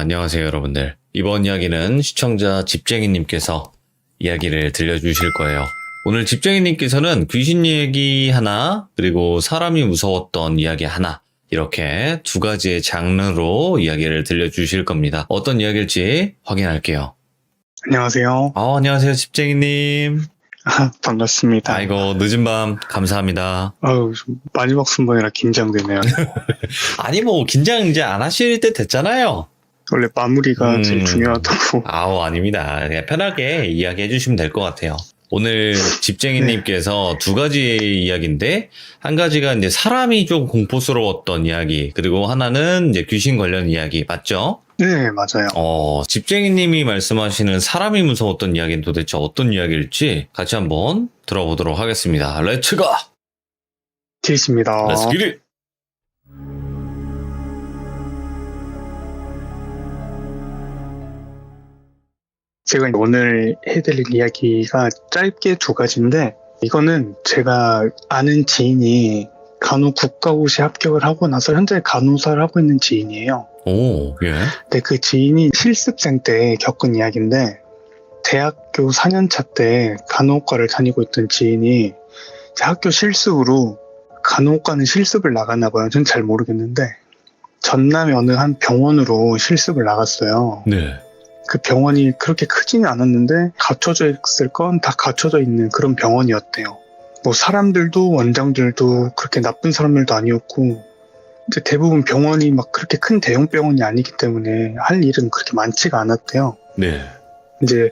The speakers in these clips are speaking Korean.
안녕하세요, 여러분들. 이번 이야기는 시청자 집쟁이님께서 이야기를 들려주실 거예요. 오늘 집쟁이님께서는 귀신 얘기 하나, 그리고 사람이 무서웠던 이야기 하나, 이렇게 두 가지의 장르로 이야기를 들려주실 겁니다. 어떤 이야기일지 확인할게요. 안녕하세요. 안녕하세요, 집쟁이님. 반갑습니다. 아이고, 늦은 밤 감사합니다. 마지막 순번이라 긴장되네요. 아니, 긴장 이제 안 하실 때 됐잖아요. 원래 마무리가 제일 중요하다고. 아닙니다. 그냥 편하게 이야기해 주시면 될 것 같아요. 오늘 집쟁이님께서 두 가지 이야기인데, 한 가지가 이제 사람이 좀 공포스러웠던 이야기, 그리고 하나는 이제 귀신 관련 이야기, 맞죠? 네, 맞아요. 집쟁이님이 말씀하시는 사람이 무서웠던 이야기는 도대체 어떤 이야기일지 같이 한번 들어보도록 하겠습니다. 렛츠 고! 제이스입니다. 렛츠 기릿! 제가 오늘 해드릴 이야기가 짧게 두 가지인데, 이거는 제가 아는 지인이 간호 국가고시 합격을 하고 나서 현재 간호사를 하고 있는 지인이에요. 예. 근데 그 지인이 실습생 때 겪은 이야기인데, 대학교 4년차 때 간호과를 다니고 있던 지인이 학교 실습으로, 간호과는 실습을 나갔나 봐요. 전 잘 모르겠는데, 전남의 어느 한 병원으로 실습을 나갔어요. 네. 그 병원이 그렇게 크지는 않았는데 갖춰져 있을 건 다 갖춰져 있는 그런 병원이었대요. 사람들도 원장들도 그렇게 나쁜 사람들도 아니었고, 이제 대부분 병원이 막 그렇게 큰 대형 병원이 아니기 때문에 할 일은 그렇게 많지가 않았대요. 네. 이제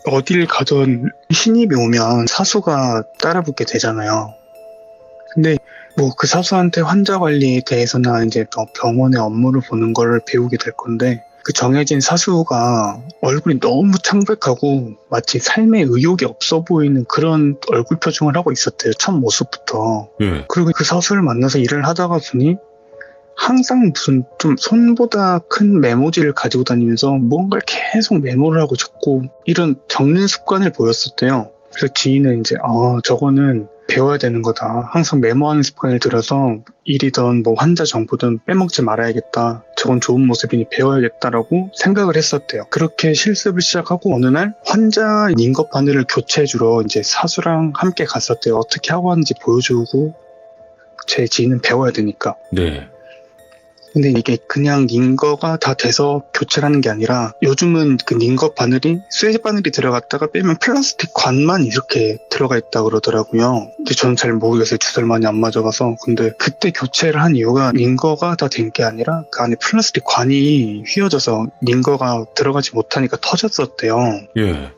어딜 가던 신입이 오면 사수가 따라붙게 되잖아요. 근데 그 사수한테 환자 관리에 대해서나 이제 또 병원의 업무를 보는 걸 배우게 될 건데, 그 정해진 사수가 얼굴이 너무 창백하고 마치 삶에 의욕이 없어 보이는 그런 얼굴 표정을 하고 있었대요. 첫 모습부터. 네. 그리고 그 사수를 만나서 일을 하다가 보니 항상 무슨 좀 손보다 큰 메모지를 가지고 다니면서 뭔가를 계속 메모를 하고 적고 이런 적는 습관을 보였었대요. 그래서 지인은 이제 저거는 배워야 되는 거다. 항상 메모하는 습관을 들여서 일이든 환자 정보든 빼먹지 말아야겠다. 저건 좋은 모습이니 배워야겠다라고 생각을 했었대요. 그렇게 실습을 시작하고 어느 날 환자 링거 바늘을 교체해주러 이제 사수랑 함께 갔었대요. 어떻게 하고 하는지 보여주고 제 지인은 배워야 되니까. 네. 근데 이게 그냥 링거가 다 돼서 교체를 하는 게 아니라 요즘은 그 링거 바늘이 쇠 바늘이 들어갔다가 빼면 플라스틱 관만 이렇게 들어가 있다 그러더라고요. 근데 저는 잘 모르겠어요. 주사를 많이 안 맞아봐서. 근데 그때 교체를 한 이유가 링거가 다 된 게 아니라 그 안에 플라스틱 관이 휘어져서 링거가 들어가지 못하니까 터졌었대요. 예.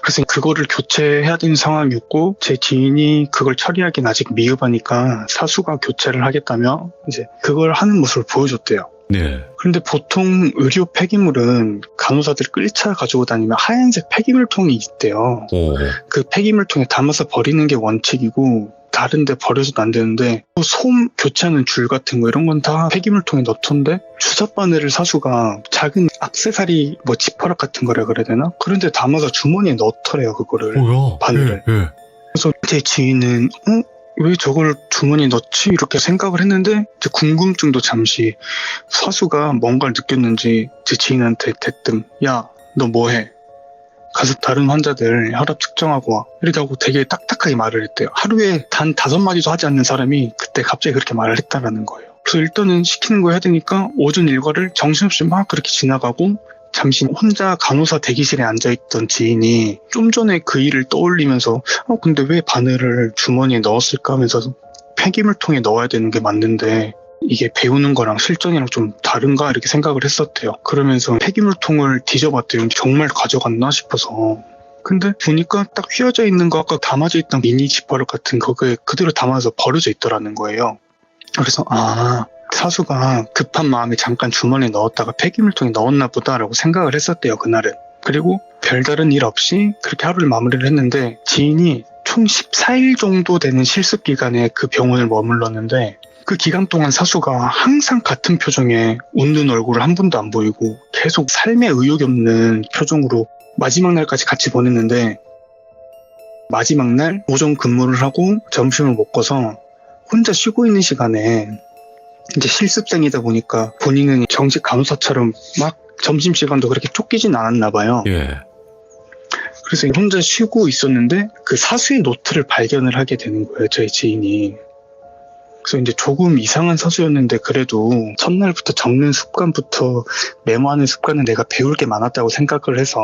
그래서 그거를 교체해야 되는 상황이었고, 제 지인이 그걸 처리하기는 아직 미흡하니까 사수가 교체를 하겠다며 이제 그걸 하는 모습을 보여줬대요. 네. 그런데 보통 의료 폐기물은 간호사들이 끌차 가지고 다니면 하얀색 폐기물통이 있대요. 그 폐기물통에 담아서 버리는 게 원칙이고, 다른 데 버려서도 안 되는데, 솜 교체하는 줄 같은 거 이런 건 다 폐기물통에 넣던데, 주사 바늘을 사수가 작은 액세서리 지퍼락 같은 거라 그래야 되나? 그런데 담아서 주머니에 넣더래요, 그거를. 바늘을. 예. 그래서 제 지인은 왜 저걸 주머니에 넣지? 이렇게 생각을 했는데, 제 궁금증도 잠시, 사수가 뭔가를 느꼈는지 제 지인한테 대뜸, 야, 너 뭐해? 가서 다른 환자들 혈압 측정하고 와. 이렇게 하고 되게 딱딱하게 말을 했대요. 하루에 단 5마디도 하지 않는 사람이 그때 갑자기 그렇게 말을 했다라는 거예요. 그래서 일단은 시키는 거 해야 되니까 오전 일과를 정신없이 막 그렇게 지나가고, 잠시 혼자 간호사 대기실에 앉아있던 지인이 좀 전에 그 일을 떠올리면서 근데 왜 바늘을 주머니에 넣었을까 하면서 폐기물통에 넣어야 되는 게 맞는데 이게 배우는 거랑 실전이랑 좀 다른가 이렇게 생각을 했었대요. 그러면서 폐기물통을 뒤져봤대요. 정말 가져갔나 싶어서. 근데 보니까 딱 휘어져 있는 거 아까 담아져 있던 미니 지퍼락 같은 거에 그대로 담아서 버려져 있더라는 거예요. 그래서 사수가 급한 마음에 잠깐 주머니에 넣었다가 폐기물통에 넣었나 보다라고 생각을 했었대요, 그날은. 그리고 별다른 일 없이 그렇게 하루를 마무리를 했는데, 지인이 총 14일 정도 되는 실습 기간에 그 병원을 머물렀는데, 그 기간 동안 사수가 항상 같은 표정에 웃는 얼굴을 한 번도 안 보이고 계속 삶에 의욕이 없는 표정으로 마지막 날까지 같이 보냈는데, 마지막 날 오전 근무를 하고 점심을 먹고서 혼자 쉬고 있는 시간에 이제 실습생이다 보니까 본인은 정식 간호사처럼 막 점심시간도 그렇게 쫓기진 않았나 봐요. 예. 그래서 혼자 쉬고 있었는데 그 사수의 노트를 발견을 하게 되는 거예요, 저희 지인이. 그래서 이제 조금 이상한 사수였는데 그래도 첫날부터 적는 습관부터 메모하는 습관은 내가 배울 게 많았다고 생각을 해서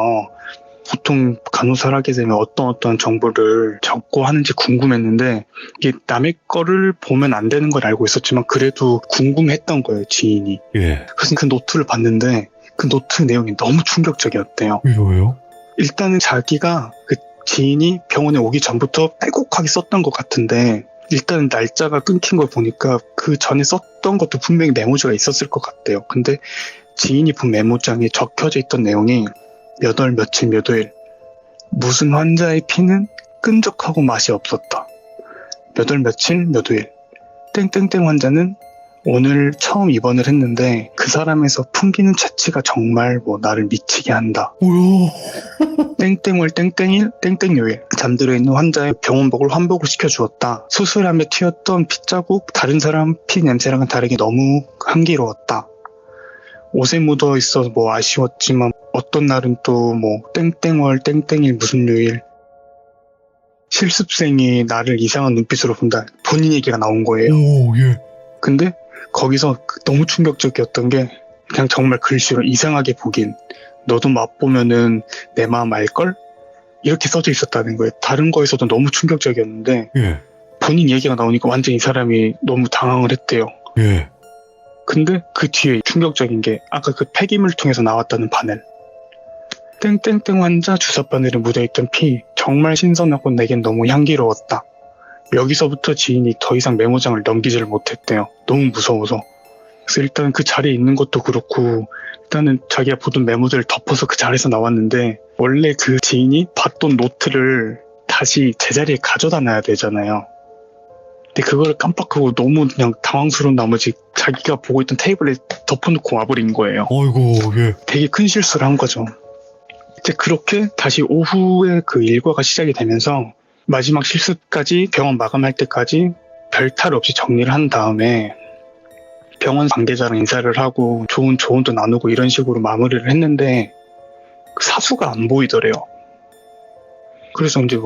보통 간호사를 하게 되면 어떤 정보를 적고 하는지 궁금했는데 이게 남의 거를 보면 안 되는 걸 알고 있었지만 그래도 궁금했던 거예요, 지인이. 예. 그래서 그 노트를 봤는데 그 노트 내용이 너무 충격적이었대요. 왜요? 일단은 자기가 그 지인이 병원에 오기 전부터 빼곡하게 썼던 것 같은데 일단은 날짜가 끊긴 걸 보니까 그 전에 썼던 것도 분명히 메모지가 있었을 것 같대요. 근데 지인이 본 메모장에 적혀져 있던 내용이 몇 월 며칠 몇 일 무슨 환자의 피는 끈적하고 맛이 없었다. 몇 월 며칠 몇 일 땡땡땡 환자는 오늘 처음 입원을 했는데 그 사람에서 풍기는 채취가 정말 나를 미치게 한다. 뭐야? 땡땡월 땡땡일 땡땡요일 잠들어 있는 환자의 병원복을 환복을 시켜주었다. 수술함에 튀었던 핏자국 다른 사람 피 냄새랑은 다르게 너무 향기로웠다. 옷에 묻어 있어 아쉬웠지만 어떤 날은 또 땡땡월 땡땡일 무슨 요일 실습생이 나를 이상한 눈빛으로 본다. 본인 얘기가 나온 거예요. 오, 예. 근데 거기서 너무 충격적이었던 게 그냥 정말 글씨로 이상하게 보긴 너도 맛보면은 내 마음 알걸? 이렇게 써져 있었다는 거예요. 다른 거에서도 너무 충격적이었는데 예. 본인 얘기가 나오니까 완전 이 사람이 너무 당황을 했대요. 예. 근데 그 뒤에 충격적인 게 아까 그 폐기물 통해서 나왔다는 바늘. 땡땡땡 환자 주사 바늘에 묻어있던 피 정말 신선하고 내겐 너무 향기로웠다. 여기서부터 지인이 더 이상 메모장을 넘기지를 못했대요. 너무 무서워서. 그래서 일단 그 자리에 있는 것도 그렇고 일단은 자기가 보던 메모들을 덮어서 그 자리에서 나왔는데 원래 그 지인이 봤던 노트를 다시 제자리에 가져다 놔야 되잖아요. 근데 그걸 깜빡하고 너무 그냥 당황스러운 나머지 자기가 보고 있던 테이블에 덮어놓고 와버린 거예요. 어이구, 예. 되게 큰 실수를 한 거죠. 이제 그렇게 다시 오후에 그 일과가 시작이 되면서 마지막 실습까지 병원 마감할 때까지 별 탈 없이 정리를 한 다음에 병원 관계자랑 인사를 하고 좋은 조언도 나누고 이런 식으로 마무리를 했는데 그 사수가 안 보이더래요. 그래서 이제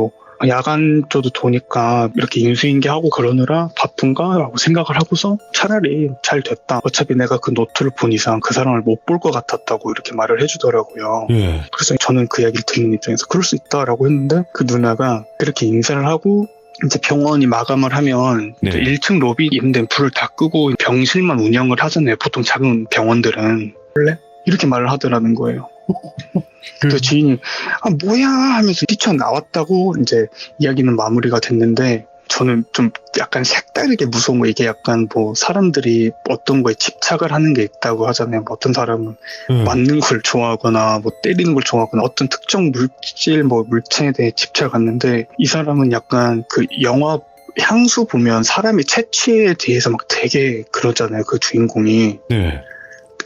야간 줘도 도니까 이렇게 인수인계하고 그러느라 바쁜가? 라고 생각을 하고서 차라리 잘 됐다. 어차피 내가 그 노트를 본 이상 그 사람을 못 볼 것 같았다고 이렇게 말을 해주더라고요. 예. 그래서 저는 그 이야기를 듣는 입장에서 그럴 수 있다라고 했는데 그 누나가 그렇게 인사를 하고 이제 병원이 마감을 하면 네. 이제 1층 로비 있는 데는 불을 다 끄고 병실만 운영을 하잖아요. 보통 작은 병원들은. 원래? 이렇게 말을 하더라는 거예요. 그래서 지인이 뭐야 하면서 뛰쳐나왔다고 이제 이야기는 마무리가 됐는데 저는 좀 약간 색다르게 무서운 거 이게 약간 사람들이 어떤 거에 집착을 하는 게 있다고 하잖아요. 어떤 사람은 맞는 걸 좋아하거나 때리는 걸 좋아하거나 어떤 특정 물질 물체에 대해 집착을 하는데 이 사람은 약간 그 영화 향수 보면 사람의 채취에 대해서 막 되게 그러잖아요. 그 주인공이. 네.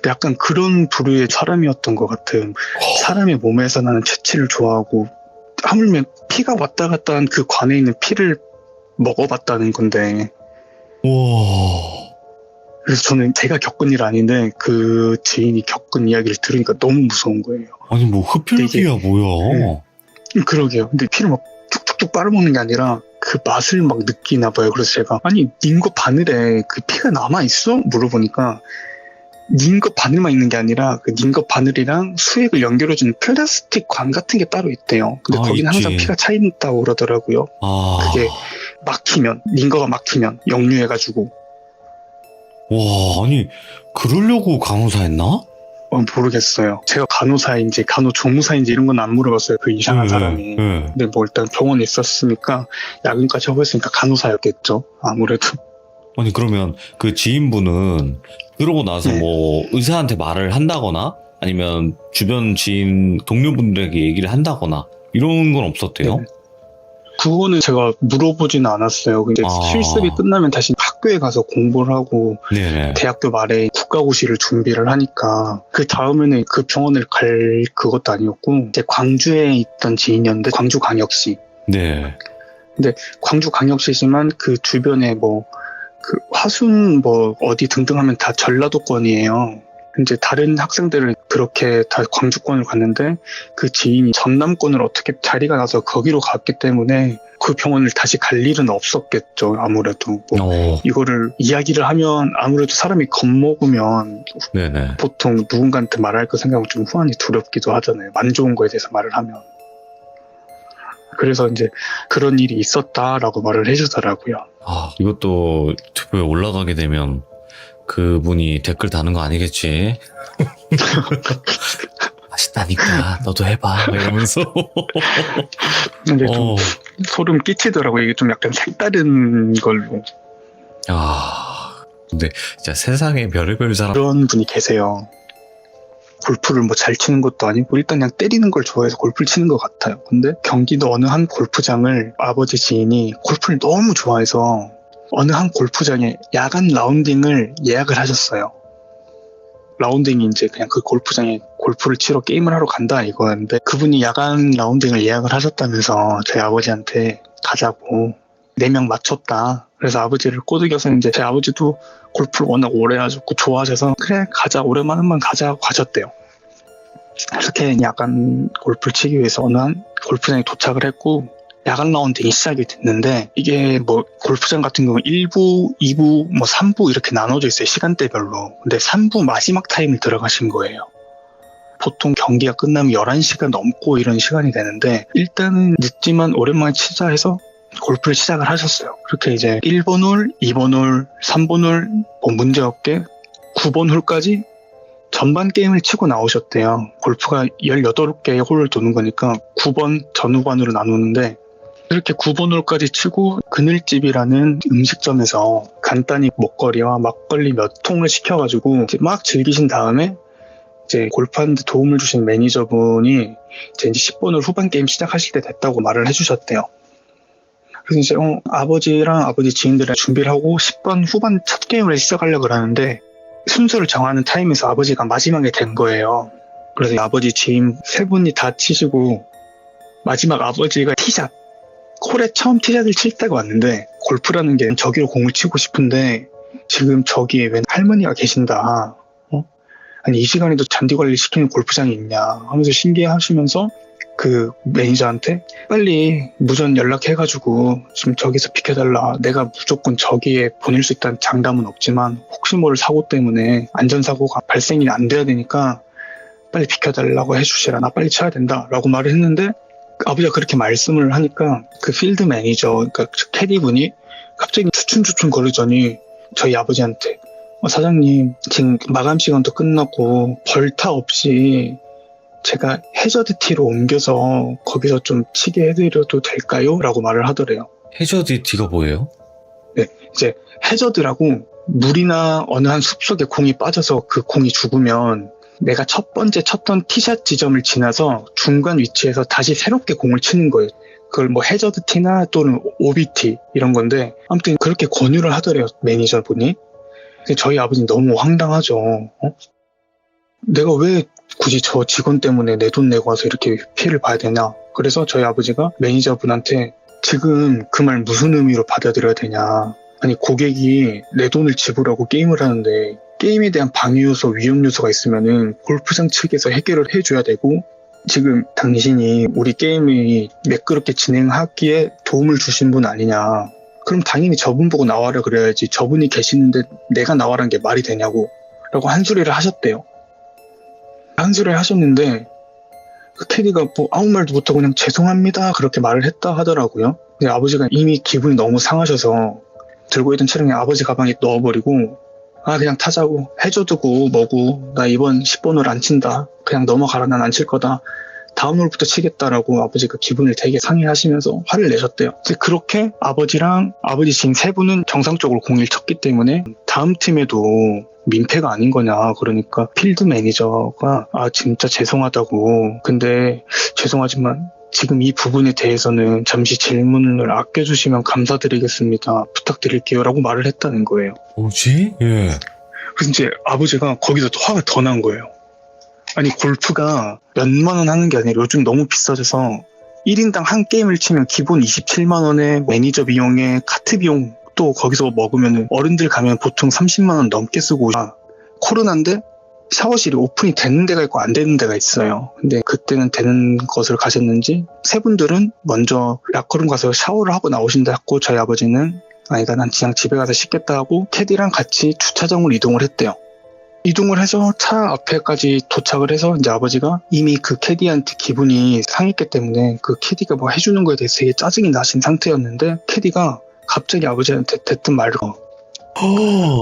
약간 그런 부류의 사람이었던 것 같아요. 사람의 몸에서 나는 채취를 좋아하고 하물며 피가 왔다 갔다 한 그 관에 있는 피를 먹어봤다는 건데 와. 그래서 저는 제가 겪은 일 아닌데 그 지인이 겪은 이야기를 들으니까 너무 무서운 거예요. 아니 흡혈귀야 뭐야. 네. 그러게요. 근데 피를 막 툭툭툭 빨아먹는 게 아니라 그 맛을 막 느끼나 봐요. 그래서 제가 닌 거 바늘에 그 피가 남아있어? 물어보니까 닌 것 바늘만 있는 게 아니라 그 닌 것 바늘이랑 수액을 연결해주는 플라스틱 관 같은 게 따로 있대요. 근데 거기는 있지. 항상 피가 차 있다고 그러더라고요. 그게 막히면, 닌 거가 막히면 역류해가지고. 와, 아니 그러려고 간호사 했나? 모르겠어요. 제가 간호사인지 간호조무사인지 이런 건 안 물어봤어요. 그 이상한 사람이. 근데 일단 병원에 있었으니까 야근까지 하고 있으니까 간호사였겠죠. 아무래도. 아니 그러면 그 지인분은 그러고 나서 네. 의사한테 말을 한다거나 아니면 주변 지인 동료분들에게 얘기를 한다거나 이런 건 없었대요? 네. 그거는 제가 물어보지는 않았어요. 근데 실습이 끝나면 다시 학교에 가서 공부를 하고 네네. 대학교 말에 국가고시를 준비를 하니까 그 다음에는 그 병원을 갈 그것도 아니었고 이제 광주에 있던 지인이었는데 광주광역시. 네. 근데 광주광역시지만 그 주변에 그 화순 어디 등등 하면 다 전라도권이에요. 이제 다른 학생들은 그렇게 다 광주권을 갔는데 그 지인이 전남권을 어떻게 자리가 나서 거기로 갔기 때문에 그 병원을 다시 갈 일은 없었겠죠. 아무래도 이거를 이야기를 하면 아무래도 사람이 겁먹으면 네네. 보통 누군가한테 말할 거 생각하면 좀 후환이 두렵기도 하잖아요. 안 좋은 거에 대해서 말을 하면. 그래서 이제 그런 일이 있었다라고 말을 해주더라고요. 이것도 유튜브에 올라가게 되면 그분이 댓글 다는 거 아니겠지? 맛있다니까 너도 해봐 이러면서. 근데 좀 소름 끼치더라고요. 이게 좀 약간 색다른 걸로. 근데 진짜 세상에 별의별 사람. 그런 분이 계세요. 골프를 뭐 잘 치는 것도 아니고 일단 그냥 때리는 걸 좋아해서 골프를 치는 것 같아요. 근데 경기도 어느 한 골프장을 아버지 지인이 골프를 너무 좋아해서 어느 한 골프장에 야간 라운딩을 예약을 하셨어요. 라운딩이 이제 그냥 그 골프장에 골프를 치러 게임을 하러 간다 이거였는데 그분이 야간 라운딩을 예약을 하셨다면서 저희 아버지한테 가자고 4명 맞췄다. 그래서 아버지를 꼬드겨서 이제 제 아버지도 골프를 워낙 오래 하셨고 좋아하셔서 그래 가자 오랜만에 한번 가자고 가셨대요. 이렇게 야간 골프를 치기 위해서 어느 한 골프장에 도착을 했고 야간 라운딩이 시작이 됐는데 이게 뭐 골프장 같은 경우 1부, 2부, 뭐 3부 이렇게 나눠져 있어요. 시간대별로. 근데 3부 마지막 타임을 들어가신 거예요. 보통 경기가 끝나면 11시가 넘고 이런 시간이 되는데 일단은 늦지만 오랜만에 치자 해서 골프를 시작을 하셨어요. 그렇게 이제 1번 홀, 2번 홀, 3번 홀 뭐 문제없게 9번 홀까지 전반 게임을 치고 나오셨대요. 골프가 18개의 홀을 도는 거니까 9번 전후반으로 나누는데 이렇게 9번 홀까지 치고 그늘집이라는 음식점에서 간단히 먹거리와 막걸리 몇 통을 시켜가지고 이제 막 즐기신 다음에 이제 골프하는데 도움을 주신 매니저분이 이제 10번 홀 후반 게임 시작하실 때 됐다고 말을 해주셨대요. 그래서 이제 아버지랑 아버지 지인들이 준비를 하고 10번 후반 첫 게임을 시작하려고 그러는데 순서를 정하는 타임에서 아버지가 마지막에 된 거예요. 그래서 아버지 지인 3분이 다 치시고 마지막 아버지가 티샷 홀에 처음 티샷을 칠 때가 왔는데 골프라는 게 저기로 공을 치고 싶은데 지금 저기에 웬 할머니가 계신다. 아니 이 시간에도 잔디 관리 시키는 골프장이 있냐 하면서 신기해하시면서 그 매니저한테 빨리 무전 연락해가지고 지금 저기서 비켜달라. 내가 무조건 저기에 보낼 수 있다는 장담은 없지만 혹시 모를 사고 때문에 안전사고가 발생이 안 돼야 되니까 빨리 비켜달라고 해주시라. 나 빨리 쳐야 된다 라고 말을 했는데 아버지가 그렇게 말씀을 하니까 그 필드 매니저 그러니까 캐디분이 갑자기 추춘추춘 거리더니 저희 아버지한테 사장님 지금 마감 시간도 끝났고 벌타 없이 제가 해저드 티로 옮겨서 거기서 좀 치게 해드려도 될까요? 라고 말을 하더래요. 해저드 티가 뭐예요? 네, 이제 해저드라고 물이나 어느 한 숲속에 공이 빠져서 그 공이 죽으면 내가 첫 번째 쳤던 티샷 지점을 지나서 중간 위치에서 다시 새롭게 공을 치는 거예요. 그걸 뭐 해저드 티나 또는 OBT 이런 건데 아무튼 그렇게 권유를 하더래요, 매니저분이. 저희 아버지는 너무 황당하죠. 내가 왜 굳이 저 직원 때문에 내 돈 내고 와서 이렇게 피해를 봐야 되냐. 그래서 저희 아버지가 매니저분한테 지금 그 말 무슨 의미로 받아들여야 되냐. 아니 고객이 내 돈을 지불하고 게임을 하는데 게임에 대한 방해 요소, 위험 요소가 있으면은 골프장 측에서 해결을 해줘야 되고 지금 당신이 우리 게임이 매끄럽게 진행하기에 도움을 주신 분 아니냐. 그럼 당연히 저분 보고 나와라 그래야지 저분이 계시는데 내가 나와란 게 말이 되냐고 라고 한 소리를 하셨대요. 한 소리를 하셨는데 그 캐디가 뭐 아무 말도 못하고 그냥 죄송합니다 그렇게 말을 했다 하더라고요. 근데 아버지가 이미 기분이 너무 상하셔서 들고 있던 차량에 아버지 가방에 넣어버리고 그냥 타자고 해줘두고 뭐고 나 이번 10번을 안 친다 그냥 넘어가라 난 안 칠 거다 다음 홀부터 치겠다라고 아버지가 기분을 되게 상해하시면서 화를 내셨대요. 그렇게 아버지랑 아버지 지인 3분은 정상적으로 공을 쳤기 때문에 다음 팀에도 민폐가 아닌 거냐. 그러니까 필드 매니저가 진짜 죄송하다고. 근데 죄송하지만 지금 이 부분에 대해서는 잠시 질문을 아껴주시면 감사드리겠습니다. 부탁드릴게요. 라고 말을 했다는 거예요. 뭐지? 예. 그래서 이제 아버지가 거기서 화가 더 난 거예요. 아니 골프가 몇만 원 하는 게 아니라 요즘 너무 비싸져서 1인당 한 게임을 치면 기본 27만 원에 매니저 비용에 카트 비용 또 거기서 먹으면 어른들 가면 보통 30만 원 넘게 쓰고 코로나인데 샤워실이 오픈이 되는 데가 있고 안 되는 데가 있어요. 근데 그때는 되는 것을 가셨는지 세 분들은 먼저 락커룸 가서 샤워를 하고 나오신다 했고 저희 아버지는 아니다 난 그냥 집에 가서 씻겠다 하고 캐디랑 같이 주차장으로 이동을 했대요. 이동을 해서 차 앞에까지 도착을 해서 이제 아버지가 이미 그 캐디한테 기분이 상했기 때문에 그 캐디가 뭐 해주는 거에 대해서 되게 짜증이 나신 상태였는데 캐디가 갑자기 아버지한테 대뜸 말을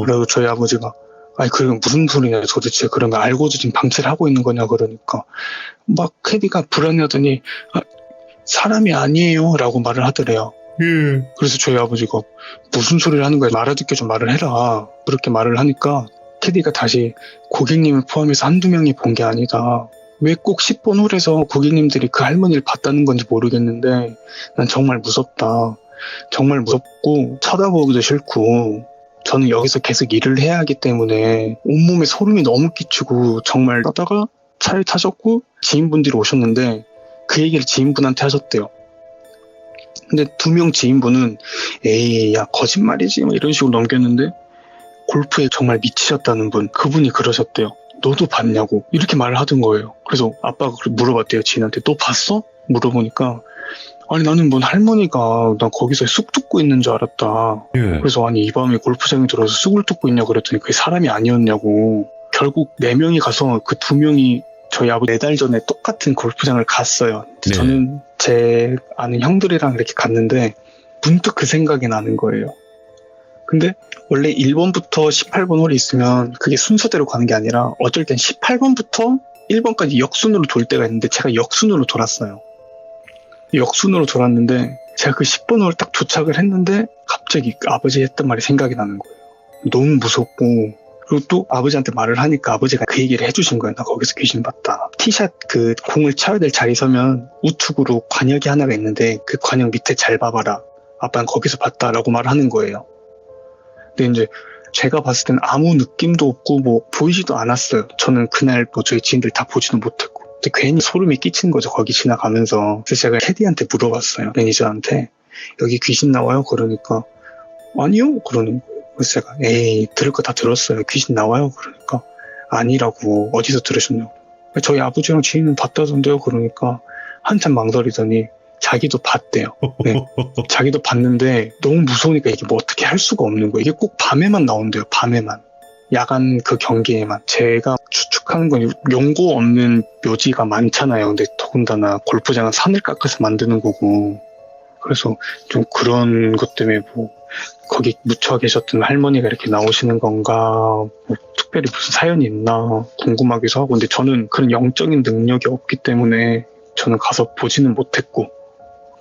그래서 저희 아버지가 아니 그러면 무슨 소리냐 도대체 그러면 알고도 지금 방치를 하고 있는 거냐 그러니까 막 캐디가 불안해하더니 사람이 아니에요 라고 말을 하더래요. 그래서 저희 아버지가 무슨 소리를 하는 거야 말아듣게 좀 말을 해라 그렇게 말을 하니까 캐디가 다시 고객님을 포함해서 한두 명이 본 게 아니다. 왜 꼭 10번 홀에서 고객님들이 그 할머니를 봤다는 건지 모르겠는데 난 정말 무섭다. 정말 무섭고 쳐다보기도 싫고 저는 여기서 계속 일을 해야 하기 때문에 온몸에 소름이 너무 끼치고 정말 하다가 차에 타셨고 지인분들이 오셨는데 그 얘기를 지인분한테 하셨대요. 근데 2명 지인분은 에이 야 거짓말이지 뭐 이런 식으로 넘겼는데 골프에 정말 미치셨다는 분 그분이 그러셨대요. 너도 봤냐고 이렇게 말을 하던 거예요. 그래서 아빠가 물어봤대요. 지인한테 너 봤어? 물어보니까 아니 나는 뭔 할머니가 난 거기서 쑥 듣고 있는 줄 알았다. 그래서 아니 이 밤에 골프장에 들어서 쑥을 듣고 있냐고 그랬더니 그게 사람이 아니었냐고. 결국 4명이 가서 그 2명이 저희 아버지 4달 전에 똑같은 골프장을 갔어요. 네. 저는 제 아는 형들이랑 이렇게 갔는데 문득 그 생각이 나는 거예요. 근데 원래 1번부터 18번 홀이 있으면 그게 순서대로 가는 게 아니라 어쩔 땐 18번부터 1번까지 역순으로 돌 때가 있는데 제가 역순으로 돌았어요. 역순으로 돌았는데 제가 그 10번 홀 딱 도착을 했는데 갑자기 아버지 했던 말이 생각이 나는 거예요. 너무 무섭고 그리고 또 아버지한테 말을 하니까 아버지가 그 얘기를 해주신 거예요. 나 거기서 귀신 봤다. 티샷 그 공을 쳐야 될 자리 서면 우측으로 관역이 하나가 있는데 그 관역 밑에 잘 봐봐라. 아빠는 거기서 봤다라고 말을 하는 거예요. 근데 이제 제가 봤을 때는 아무 느낌도 없고 뭐 보이지도 않았어요. 저는 그날 뭐 저희 지인들 다 보지도 못했고. 근데 괜히 소름이 끼치는 거죠. 거기 지나가면서. 그래서 제가 캐디한테 물어봤어요. 매니저한테. 여기 귀신 나와요? 그러니까 아니요? 그러는 거예요. 그래서 제가 에이 들을 거 다 들었어요. 귀신 나와요? 그러니까 아니라고. 어디서 들으셨냐고. 저희 아버지랑 지인은 봤다던데요? 그러니까 한참 망설이더니 자기도 봤대요. 네. 자기도 봤는데 너무 무서우니까 이게 뭐 어떻게 할 수가 없는 거예요. 이게 꼭 밤에만 나온대요. 밤에만. 야간 그 경기에만. 제가 추측하는 건 연고 없는 묘지가 많잖아요. 근데 더군다나 골프장은 산을 깎아서 만드는 거고. 그래서 좀 그런 것 때문에 뭐 거기 묻혀 계셨던 할머니가 이렇게 나오시는 건가 뭐 특별히 무슨 사연이 있나 궁금하기도 하고. 근데 저는 그런 영적인 능력이 없기 때문에 저는 가서 보지는 못했고.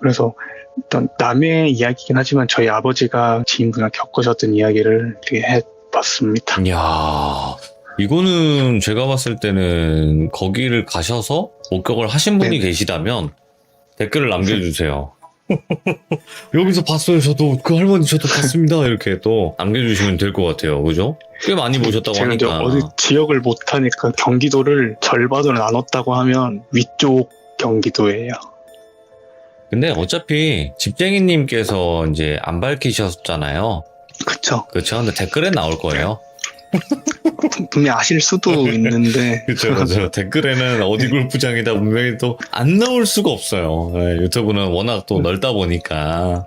그래서 일단 남의 이야기긴 하지만 저희 아버지가 지인분과 겪으셨던 이야기를 이렇게 해봤습니다. 이야, 이거는 제가 봤을 때는 거기를 가셔서 목격을 하신 분이 네네. 계시다면 댓글을 남겨주세요. 여기서 봤어요. 저도 그 할머니 저도 봤습니다. 이렇게 또 남겨주시면 될 것 같아요. 그죠? 꽤 많이 보셨다고 제가 이제 하니까. 어디 지역을 못하니까 경기도를 절반으로 나눴다고 하면 위쪽 경기도예요. 근데 어차피 집쟁이님께서 이제 안 밝히셨잖아요. 그쵸. 그렇죠. 근데 댓글에 나올 거예요. 분명 아실 수도 있는데. 그렇죠, 그렇죠. 댓글에는 어디 골프장이다 분명히 또 안 나올 수가 없어요. 네, 유튜브는 워낙 또 넓다 보니까.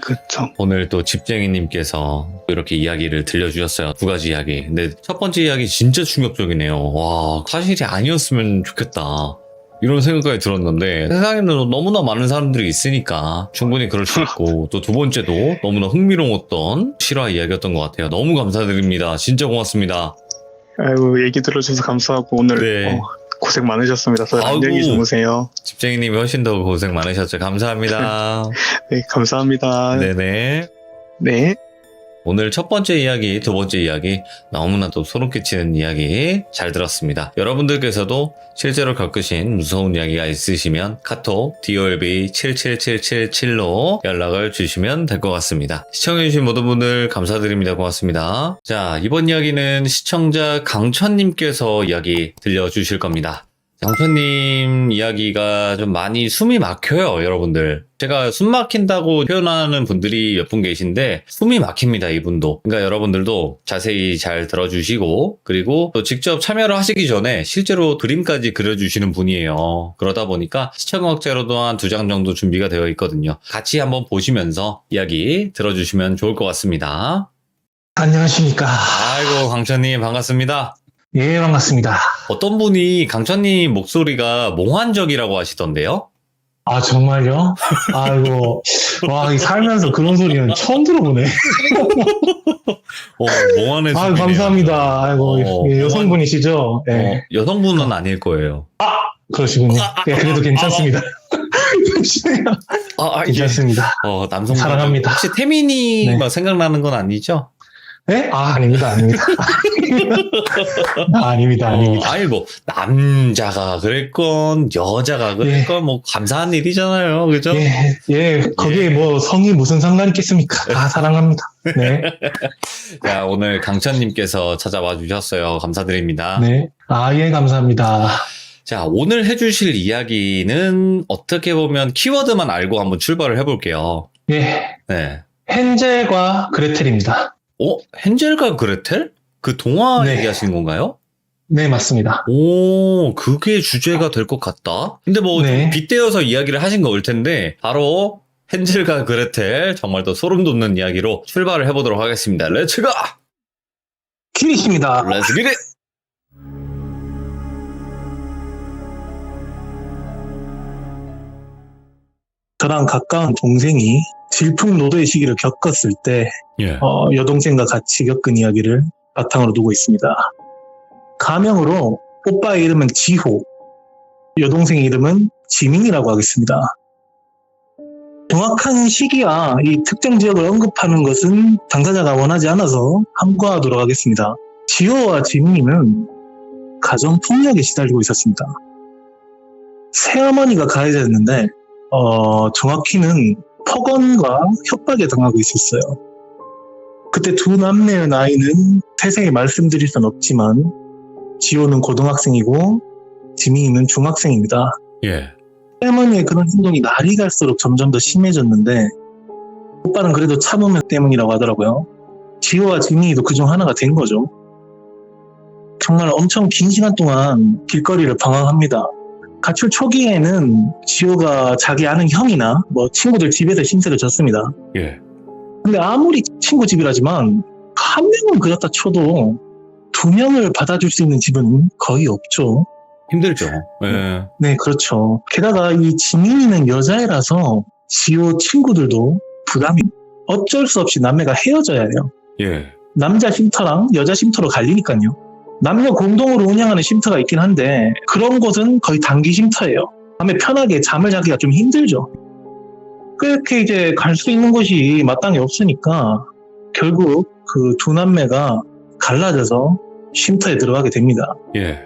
그쵸. 오늘 또 집쟁이님께서 이렇게 이야기를 들려주셨어요. 2가지 이야기. 근데 첫 번째 이야기 진짜 충격적이네요. 와, 사실이 아니었으면 좋겠다. 이런 생각까지 들었는데 세상에는 너무나 많은 사람들이 있으니까 충분히 그럴 수 있고 또 2번째도 너무나 흥미로웠던 실화 이야기였던 것 같아요. 너무 감사드립니다. 진짜 고맙습니다. 아이고 얘기 들어주셔서 감사하고 오늘 네. 고생 많으셨습니다. 안녕히 아이고. 주무세요. 집쟁이님이 훨씬 더 고생 많으셨죠. 감사합니다. 네, 감사합니다. 네네. 네. 오늘 첫 번째 이야기, 2번째 이야기 너무나도 소름 끼치는 이야기 잘 들었습니다. 여러분들께서도 실제로 겪으신 무서운 이야기가 있으시면 카톡 DOLB77777로 연락을 주시면 될 것 같습니다. 시청해주신 모든 분들 감사드립니다. 고맙습니다. 자, 이번 이야기는 시청자 강천님께서 이야기 들려주실 겁니다. 강천님 이야기가 좀 많이 숨이 막혀요, 여러분들. 제가 숨 막힌다고 표현하는 분들이 몇 분 계신데 숨이 막힙니다, 이분도. 그러니까 여러분들도 자세히 잘 들어주시고 그리고 또 직접 참여를 하시기 전에 실제로 그림까지 그려주시는 분이에요. 그러다 보니까 시청각제로도 한 2장 정도 준비가 되어 있거든요. 같이 한번 보시면서 이야기 들어주시면 좋을 것 같습니다. 안녕하십니까. 아이고, 강천님 반갑습니다. 예, 반갑습니다. 어떤 분이 강천님 목소리가 몽환적이라고 하시던데요? 아, 정말요? 아이고, 와, 살면서 그런 소리는 처음 들어보네. 몽환의 아, 숲이네요. 감사합니다. 아이고, 예, 여성분이시죠? 예. 여성분은 아닐 거예요. 그러시군요. 예, 그래도 괜찮습니다. 괜찮습니다. 남성분. 사랑합니다. 혹시 태민이 네. 막 생각나는 건 아니죠? 예? 아, 아닙니다. 아닙니다. 아니, 뭐, 남자가 그랬건, 여자가 그랬건, 뭐, 감사한 일이잖아요. 그죠? 예, 거기에 뭐, 성이 무슨 상관 있겠습니까? 다 사랑합니다. 네. 자, 오늘 강천님께서 찾아와 주셨어요. 감사드립니다. 네. 아, 예, 감사합니다. 자, 오늘 해주실 이야기는 어떻게 보면 키워드만 알고 한번 출발을 해볼게요. 예. 네. 헨젤과 그레텔입니다. 헨젤과 그레텔? 그 동화 네. 얘기하시는 건가요? 네, 맞습니다. 오, 그게 주제가 될 것 같다. 근데 뭐, 네. 빗대어서 이야기를 하신 거일 텐데, 바로 헨젤과 그레텔, 정말 더 소름 돋는 이야기로 출발을 해보도록 하겠습니다. 렛츠 고! 키리십니다. 렛츠 기릿! 저랑 가까운 동생이 질풍노도의 시기를 겪었을 때 예. 여동생과 같이 겪은 이야기를 바탕으로 두고 있습니다. 가명으로 오빠의 이름은 지호, 여동생의 이름은 지민이라고 하겠습니다. 정확한 시기와 이 특정 지역을 언급하는 것은 당사자가 원하지 않아서 함구하도록 하겠습니다. 지호와 지민이는 가정폭력에 시달리고 있었습니다. 새어머니가 가해자였는데 정확히는 폭언과 협박에 당하고 있었어요. 그때 두 남매의 나이는 세세히 말씀드릴 순 없지만 지호는 고등학생이고 지민이는 중학생입니다. 예. 할머니의 그런 행동이 날이 갈수록 점점 더 심해졌는데 오빠는 그래도 참으면 때문이라고 하더라고요. 지호와 지민이도 그중 하나가 된 거죠. 정말 엄청 긴 시간 동안 길거리를 방황합니다. 가출 초기에는 지호가 자기 아는 형이나 뭐 친구들 집에서 신세를 졌습니다. 예. 근데 아무리 친구 집이라지만 한 명은 그렇다 쳐도 2명을 받아줄 수 있는 집은 거의 없죠. 힘들죠. 예. 네, 그렇죠. 게다가 이 지민이는 여자애라서 지호 친구들도 부담이 어쩔 수 없이 남매가 헤어져야 해요. 예. 남자 쉼터랑 여자 쉼터로 갈리니까요. 남녀 공동으로 운영하는 쉼터가 있긴 한데 그런 곳은 거의 단기 쉼터예요. 밤에 편하게 잠을 자기가 좀 힘들죠. 그렇게 이제 갈 수 있는 곳이 마땅히 없으니까 결국 그 두 남매가 갈라져서 쉼터에 들어가게 됩니다. 예.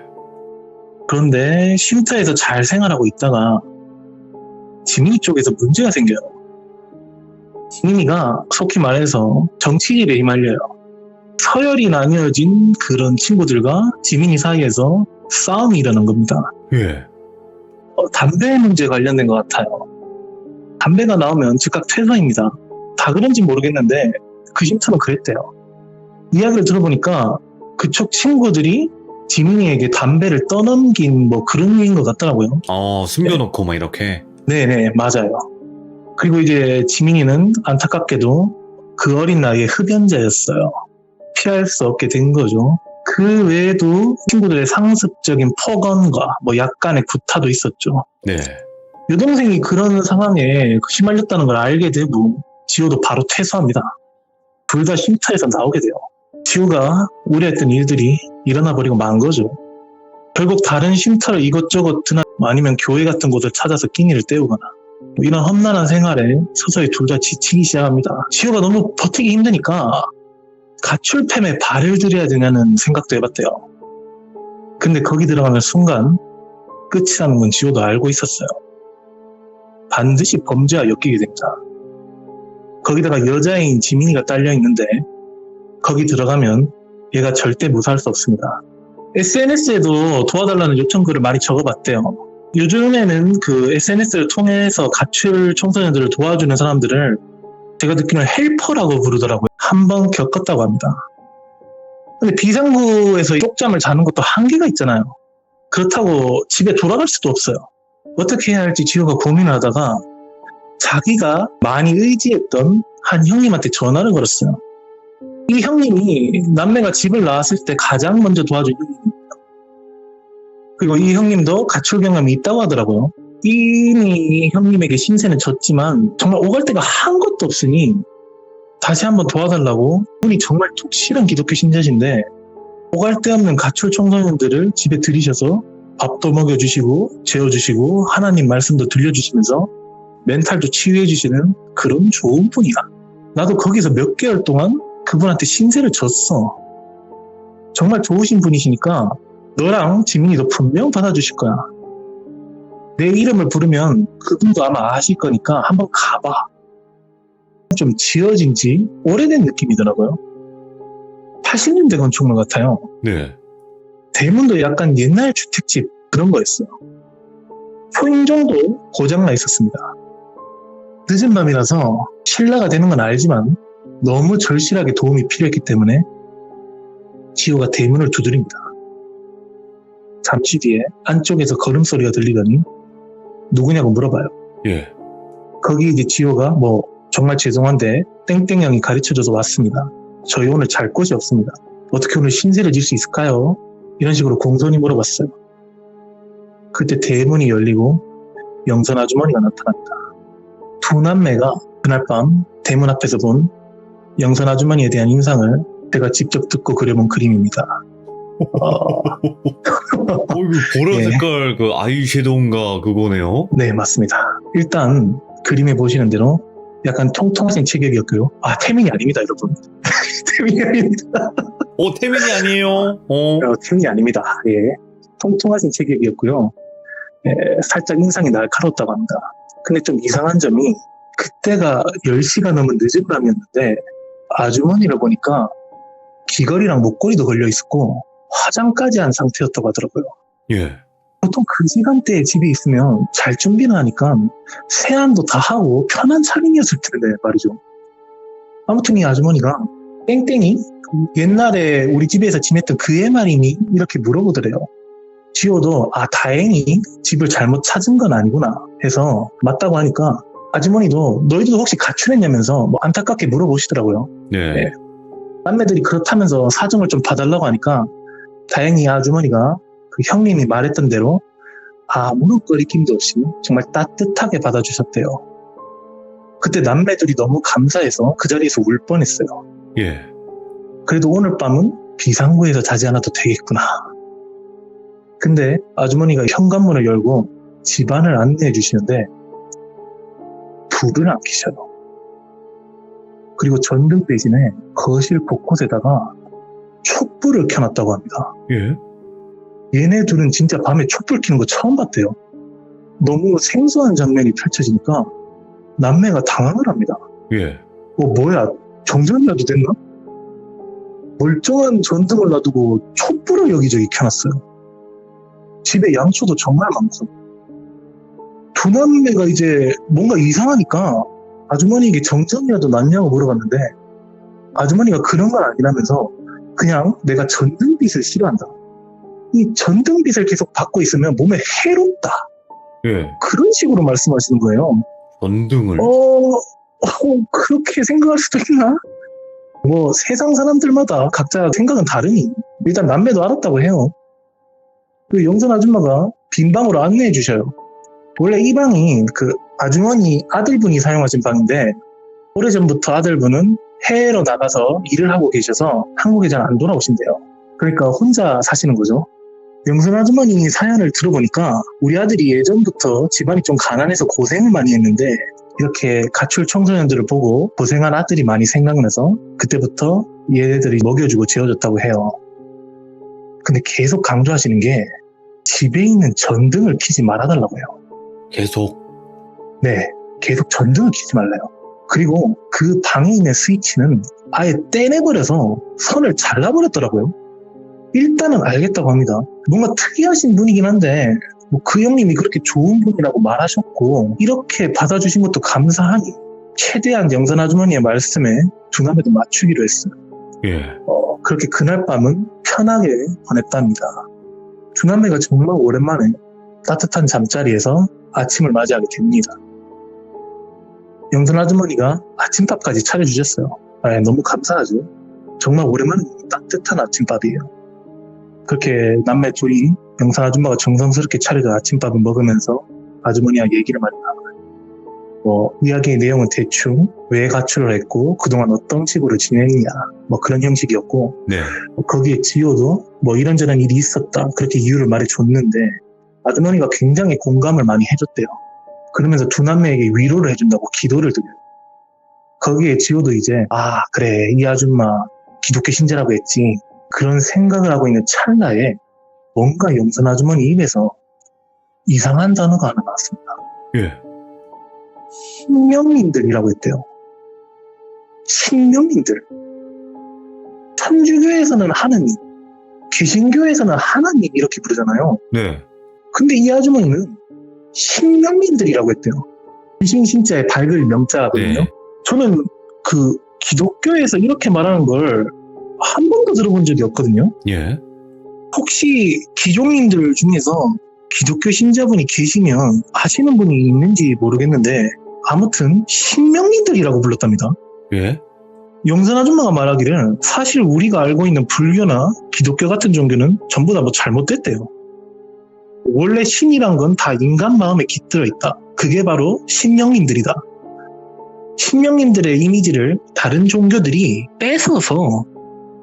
그런데 쉼터에서 잘 생활하고 있다가 지민이 쪽에서 문제가 생겨요. 지민이가 속히 말해서 정치질에 휘말려요. 서열이 나뉘어진 그런 친구들과 지민이 사이에서 싸움이 일어난 겁니다. 예. 담배 문제 관련된 것 같아요. 담배가 나오면 즉각 퇴소입니다. 다 그런지 모르겠는데 그 쉼터는 그랬대요. 이야기를 들어보니까 그쪽 친구들이 지민이에게 담배를 떠넘긴 뭐 그런 일인 것 같더라고요. 숨겨놓고 막 이렇게. 네네, 맞아요. 그리고 이제 지민이는 안타깝게도 그 어린 나이에 흡연자였어요. 피할 수 없게 된 거죠. 그 외에도 친구들의 상습적인 폭언과 뭐 약간의 구타도 있었죠. 네. 여동생이 그런 상황에 휘말렸다는 걸 알게 되고 지호도 바로 퇴소합니다. 둘 다 쉼터에서 나오게 돼요. 지호가 우려했던 일들이 일어나 버리고 만 거죠. 결국 다른 쉼터를 이것저것 드나 아니면 교회 같은 곳을 찾아서 끼니를 때우거나 뭐 이런 험난한 생활에 서서히 둘 다 지치기 시작합니다. 지호가 너무 버티기 힘드니까 가출팸에 발을 들여야 되냐는 생각도 해봤대요. 근데 거기 들어가는 순간 끝이라는 건 지호도 알고 있었어요. 반드시 범죄와 엮이게 됩니다. 거기다가 여자애인 지민이가 딸려 있는데 거기 들어가면 얘가 절대 무사할 수 없습니다. SNS에도 도와달라는 요청글을 많이 적어봤대요. 요즘에는 그 SNS를 통해서 가출 청소년들을 도와주는 사람들을 제가 듣기로는 헬퍼라고 부르더라고요. 한 번 겪었다고 합니다. 근데 비상구에서 쪽잠을 자는 것도 한계가 있잖아요. 그렇다고 집에 돌아갈 수도 없어요. 어떻게 해야 할지 지호가 고민을 하다가 자기가 많이 의지했던 한 형님한테 전화를 걸었어요. 이 형님이 남매가 집을 나왔을 때 가장 먼저 도와준 형님입니다. 그리고 이 형님도 가출 경험이 있다고 하더라고요. 이미 형님에게 신세는 졌지만 정말 오갈 데가 한 것도 없으니 다시 한번 도와달라고, 분이 정말 독실한 기독교 신자신데 오갈 데 없는 가출 청소년들을 집에 들이셔서 밥도 먹여주시고 재워주시고 하나님 말씀도 들려주시면서 멘탈도 치유해주시는 그런 좋은 분이야. 나도 거기서 몇 개월 동안 그분한테 신세를 졌어. 정말 좋으신 분이시니까 너랑 지민이도 분명 받아주실 거야. 내 이름을 부르면 그분도 아마 아실 거니까 한번 가봐. 좀 지어진 지 오래된 느낌이더라고요. 80년대 건축물 같아요. 네. 대문도 약간 옛날 주택집 그런 거였어요. 초인종도 고장나 있었습니다. 늦은 밤이라서 실내가 되는 건 알지만 너무 절실하게 도움이 필요했기 때문에 지호가 대문을 두드립니다. 잠시 뒤에 안쪽에서 걸음소리가 들리더니 누구냐고 물어봐요. 예. 거기 이제 지호가 정말 죄송한데 땡땡형이 가르쳐줘서 왔습니다. 저희 오늘 잘 곳이 없습니다. 어떻게 오늘 신세를 질 수 있을까요? 이런 식으로 공손히 물어봤어요. 그때 대문이 열리고 영선 아주머니가 나타납니다. 두 남매가 그날 밤 대문 앞에서 본 영선 아주머니에 대한 인상을 제가 직접 듣고 그려본 그림입니다. 이거 보라 예. 색깔 그 아이섀도우인가 그거네요. 네, 맞습니다. 일단 그림에 보시는 대로 약간 통통하신 체격이었고요. 태민이 아닙니다, 여러분. 태민이 아닙니다. 태민이 아니에요. 태민이 아닙니다. 예. 통통하신 체격이었고요. 살짝 인상이 날카롭다고 합니다. 근데 좀 이상한 점이 그때가 10시가 넘은 늦은 밤이었는데 아주머니를 보니까 귀걸이랑 목걸이도 걸려 있었고 화장까지 한 상태였다고 하더라고요. 예. 보통 그 시간대에 집에 있으면 잘 준비를 하니까 세안도 다 하고 편한 차림이었을 텐데 말이죠. 아무튼 이 아주머니가 땡땡이 옛날에 우리 집에서 지냈던 그 애 말이니 이렇게 물어보더래요. 지호도 다행히 집을 잘못 찾은 건 아니구나 해서 맞다고 하니까 아주머니도 너희들도 혹시 가출했냐면서 안타깝게 물어보시더라고요. 네. 네. 남매들이 그렇다면서 사정을 좀 봐달라고 하니까 다행히 아주머니가 그 형님이 말했던 대로 아무런 거리낌도 없이 정말 따뜻하게 받아주셨대요. 그때 남매들이 너무 감사해서 그 자리에서 울 뻔했어요. 예. 그래도 오늘 밤은 비상구에서 자지 않아도 되겠구나. 근데 아주머니가 현관문을 열고 집안을 안내해 주시는데 불을 안 켜셔요. 그리고 전등 대신에 거실 곳곳에다가 촛불을 켜놨다고 합니다. 예. 얘네 둘은 진짜 밤에 촛불 켜는 거 처음 봤대요. 너무 생소한 장면이 펼쳐지니까 남매가 당황을 합니다. 예. 뭐야, 정전이라도 됐나? 멀쩡한 전등을 놔두고 촛불을 여기저기 켜놨어요. 집에 양초도 정말 많고. 두 남매가 이제 뭔가 이상하니까 아주머니에게 정전이라도 났냐고 물어봤는데 아주머니가 그런 건 아니라면서 그냥 내가 전등빛을 싫어한다. 이 전등빛을 계속 받고 있으면 몸에 해롭다. 예. 그런 식으로 말씀하시는 거예요. 전등을. 그렇게 생각할 수도 있나? 세상 사람들마다 각자 생각은 다르니 일단 남매도 알았다고 해요. 그 영선 아줌마가 빈 방으로 안내해 주셔요. 원래 이 방이 그 아주머니 아들분이 사용하신 방인데 오래전부터 아들분은 해외로 나가서 일을 하고 계셔서 한국에 잘 안 돌아오신대요. 그러니까 혼자 사시는 거죠. 영선 아주머니 사연을 들어보니까 우리 아들이 예전부터 집안이 좀 가난해서 고생을 많이 했는데 이렇게 가출 청소년들을 보고 고생한 아들이 많이 생각나서 그때부터 얘네들이 먹여주고 재워줬다고 해요. 근데 계속 강조하시는 게 집에 있는 전등을 켜지 말아달라고 해요. 계속. 네, 계속 전등을 켜지 말래요. 그리고 그 방에 있는 스위치는 아예 떼내버려서 선을 잘라버렸더라고요. 일단은 알겠다고 합니다. 뭔가 특이하신 분이긴 한데 뭐 그 형님이 그렇게 좋은 분이라고 말하셨고 이렇게 받아주신 것도 감사하니 최대한 영선 아주머니의 말씀에 두남매도 맞추기로 했어요. 예. 그렇게 그날 밤은 편하게 보냈답니다. 두남매가 정말 오랜만에 따뜻한 잠자리에서 아침을 맞이하게 됩니다. 영선 아주머니가 아침밥까지 차려주셨어요. 너무 감사하죠. 정말 오랜만에 따뜻한 아침밥이에요. 그렇게 남매 둘이 영선 아줌마가 정성스럽게 차려준 아침밥을 먹으면서 아주머니와 얘기를 많이 나눠요. 이야기의 내용은 대충 왜 가출을 했고 그동안 어떤 식으로 지냈냐 그런 형식이었고 네. 거기에 지호도 이런저런 일이 있었다 그렇게 이유를 말해줬는데 아주머니가 굉장히 공감을 많이 해줬대요. 그러면서 두 남매에게 위로를 해준다고 기도를 드려요. 거기에 지호도 이제 그래 이 아줌마 기독교 신자라고 했지 그런 생각을 하고 있는 찰나에 뭔가 영선 아주머니 입에서 이상한 단어가 하나 나왔습니다. 예. 신명민들이라고 했대요. 신명민들. 천주교에서는 하느님, 개신교에서는 하나님 이렇게 부르잖아요. 네. 근데 이 아주머니는 신명민들이라고 했대요. 신자의 밝을 명자거든요. 네. 저는 그 기독교에서 이렇게 말하는 걸 한 번도 들어본 적이 없거든요. 예. 혹시 기종님들 중에서 기독교 신자분이 계시면 아시는 분이 있는지 모르겠는데 아무튼 신명민들이라고 불렀답니다. 예. 영선 아줌마가 말하기를 사실 우리가 알고 있는 불교나 기독교 같은 종교는 전부 다 잘못됐대요. 원래 신이란 건 다 인간 마음에 깃들어 있다. 그게 바로 신명민들이다. 신명민들의 이미지를 다른 종교들이 뺏어서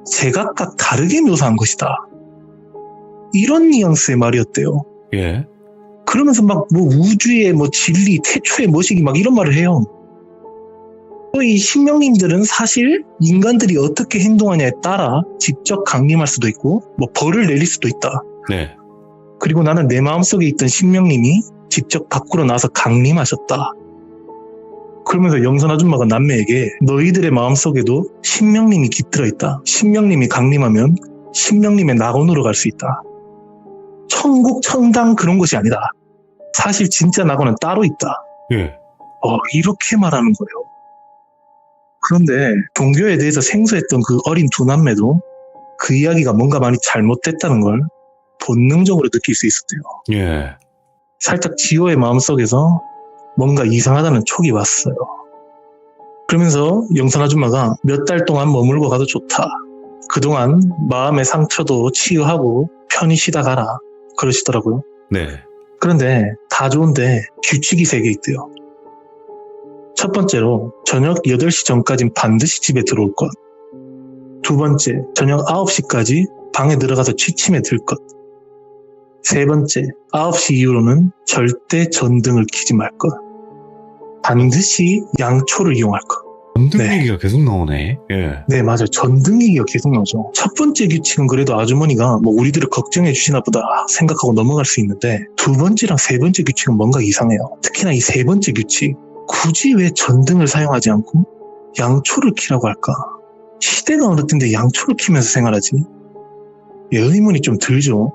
제각각 다르게 묘사한 것이다. 이런 뉘앙스의 말이었대요. 예. 그러면서 우주의 진리, 태초의 뭐시기 이런 말을 해요. 이 신명님들은 사실 인간들이 어떻게 행동하냐에 따라 직접 강림할 수도 있고 벌을 내릴 수도 있다. 네. 그리고 나는 내 마음속에 있던 신명님이 직접 밖으로 나와서 강림하셨다. 그러면서 영선 아줌마가 남매에게 너희들의 마음속에도 신명님이 깃들어 있다. 신명님이 강림하면 신명님의 낙원으로 갈 수 있다. 천국, 천당 그런 곳이 아니다. 사실 진짜 낙원은 따로 있다. 예. 이렇게 말하는 거예요. 그런데 종교에 대해서 생소했던 그 어린 두 남매도 그 이야기가 뭔가 많이 잘못됐다는 걸 본능적으로 느낄 수 있었대요. 예. 살짝 지호의 마음속에서 뭔가 이상하다는 촉이 왔어요. 그러면서 영선 아줌마가 몇 달 동안 머물고 가도 좋다. 그동안 마음의 상처도 치유하고 편히 쉬다 가라. 그러시더라고요. 네. 그런데 다 좋은데 규칙이 3개 있대요. 첫 번째로 저녁 8시 전까진 반드시 집에 들어올 것. 두 번째, 저녁 9시까지 방에 들어가서 취침에 들 것. 세 번째, 9시 이후로는 절대 전등을 켜지 말 것. 반드시 양초를 이용할 것. 전등 네. 얘기가 계속 나오네. 예. 네, 맞아요. 전등 얘기가 계속 나오죠. 첫 번째 규칙은 그래도 아주머니가 우리들을 걱정해 주시나 보다 생각하고 넘어갈 수 있는데 두 번째랑 세 번째 규칙은 뭔가 이상해요. 특히나 이 세 번째 규칙. 굳이 왜 전등을 사용하지 않고 양초를 켜라고 할까? 시대가 어느 때인데 양초를 켜면서 생활하지? 의문이 좀 들죠.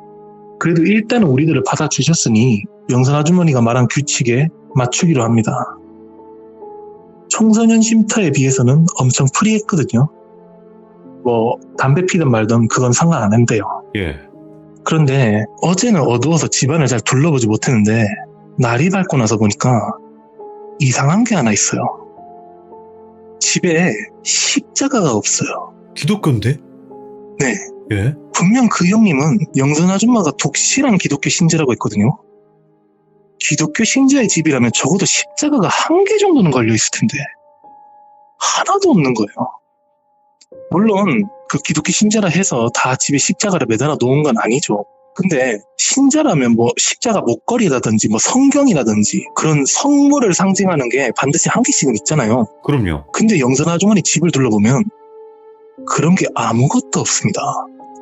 그래도 일단은 우리들을 받아주셨으니 영선 아주머니가 말한 규칙에 맞추기로 합니다. 청소년 쉼터에 비해서는 엄청 프리했거든요. 담배 피든 말든 그건 상관 안 한대요. 예. 그런데 어제는 어두워서 집안을 잘 둘러보지 못했는데 날이 밝고 나서 보니까 이상한 게 하나 있어요. 집에 십자가가 없어요. 기독교인데? 네. 예. 분명 그 형님은 영선 아줌마가 독실한 기독교 신자라고 했거든요. 기독교 신자의 집이라면 적어도 십자가가 1개 정도는 걸려있을 텐데 하나도 없는 거예요. 물론 그 기독교 신자라 해서 다 집에 십자가를 매달아 놓은 건 아니죠. 근데 신자라면 십자가 목걸이라든지 성경이라든지 그런 성물을 상징하는 게 반드시 1개씩은 있잖아요. 그럼요. 근데 영선 아주머니 집을 둘러보면 그런 게 아무것도 없습니다.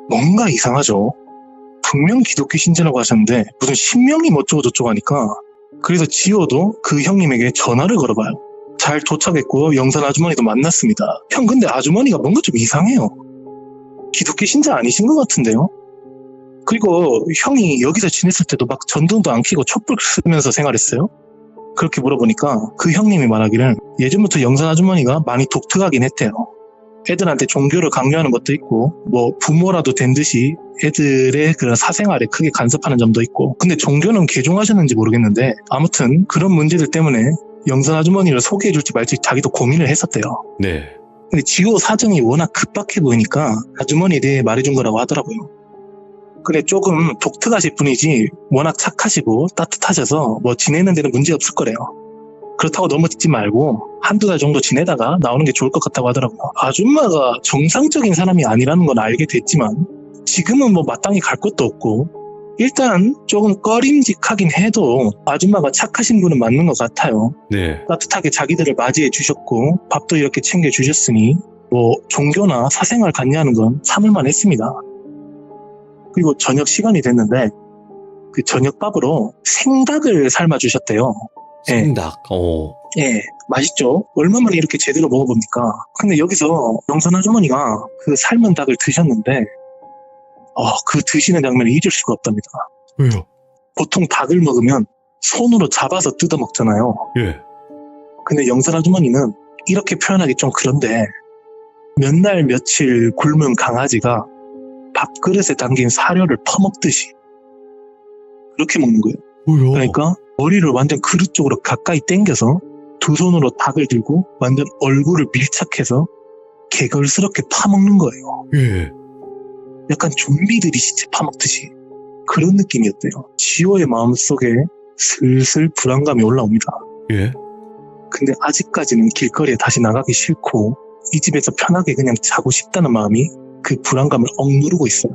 뭔가 이상하죠. 분명 기독교 신자라고 하셨는데 무슨 신명님 어쩌고저쩌고 하니까 그래서 지호도 그 형님에게 전화를 걸어봐요. 잘 도착했고 영선 아주머니도 만났습니다. 형 근데 아주머니가 뭔가 좀 이상해요. 기독교 신자 아니신 것 같은데요? 그리고 형이 여기서 지냈을 때도 막 전등도 안 켜고 촛불 쓰면서 생활했어요? 그렇게 물어보니까 그 형님이 말하기를 예전부터 영선 아주머니가 많이 독특하긴 했대요. 애들한테 종교를 강요하는 것도 있고 뭐 부모라도 된 듯이 애들의 그런 사생활에 크게 간섭하는 점도 있고, 근데 종교는 개종하셨는지 모르겠는데 아무튼 그런 문제들 때문에 영선 아주머니를 소개해줄지 말지 자기도 고민을 했었대요. 네. 근데 지호 사정이 워낙 급박해 보이니까 아주머니에 대해 말해준 거라고 하더라고요. 근데 조금 독특하실 뿐이지 워낙 착하시고 따뜻하셔서 뭐 지내는 데는 문제 없을 거래요. 그렇다고 너무 짓지 말고 한두 달 정도 지내다가 나오는 게 좋을 것 같다고 하더라고요. 아줌마가 정상적인 사람이 아니라는 건 알게 됐지만 지금은 뭐 마땅히 갈 곳도 없고 일단 조금 꺼림직하긴 해도 아줌마가 착하신 분은 맞는 것 같아요. 네. 따뜻하게 자기들을 맞이해 주셨고 밥도 이렇게 챙겨 주셨으니 뭐 종교나 사생활 갖냐는 건 참을만 했습니다. 그리고 저녁 시간이 됐는데 그 저녁밥으로 생닭을 삶아 주셨대요. 생닭. 예, 맛있죠? 얼마만에 이렇게 제대로 먹어봅니까? 근데 여기서 영선 아주머니가 그 삶은 닭을 드셨는데 그 드시는 장면을 잊을 수가 없답니다. 왜요? 보통 닭을 먹으면 손으로 잡아서 뜯어 먹잖아요. 예. 근데 영선 아주머니는 이렇게 표현하기 좀 그런데 몇 날 며칠 굶은 강아지가 밥그릇에 담긴 사료를 퍼먹듯이 그렇게 먹는 거예요. 왜요? 그러니까 머리를 완전 그릇 쪽으로 가까이 당겨서 두 손으로 닭을 들고 완전 얼굴을 밀착해서 개걸스럽게 파먹는 거예요. 예. 약간 좀비들이 시체 파먹듯이 그런 느낌이었대요. 지호의 마음속에 슬슬 불안감이 올라옵니다. 예. 근데 아직까지는 길거리에 다시 나가기 싫고 이 집에서 편하게 그냥 자고 싶다는 마음이 그 불안감을 억누르고 있어요.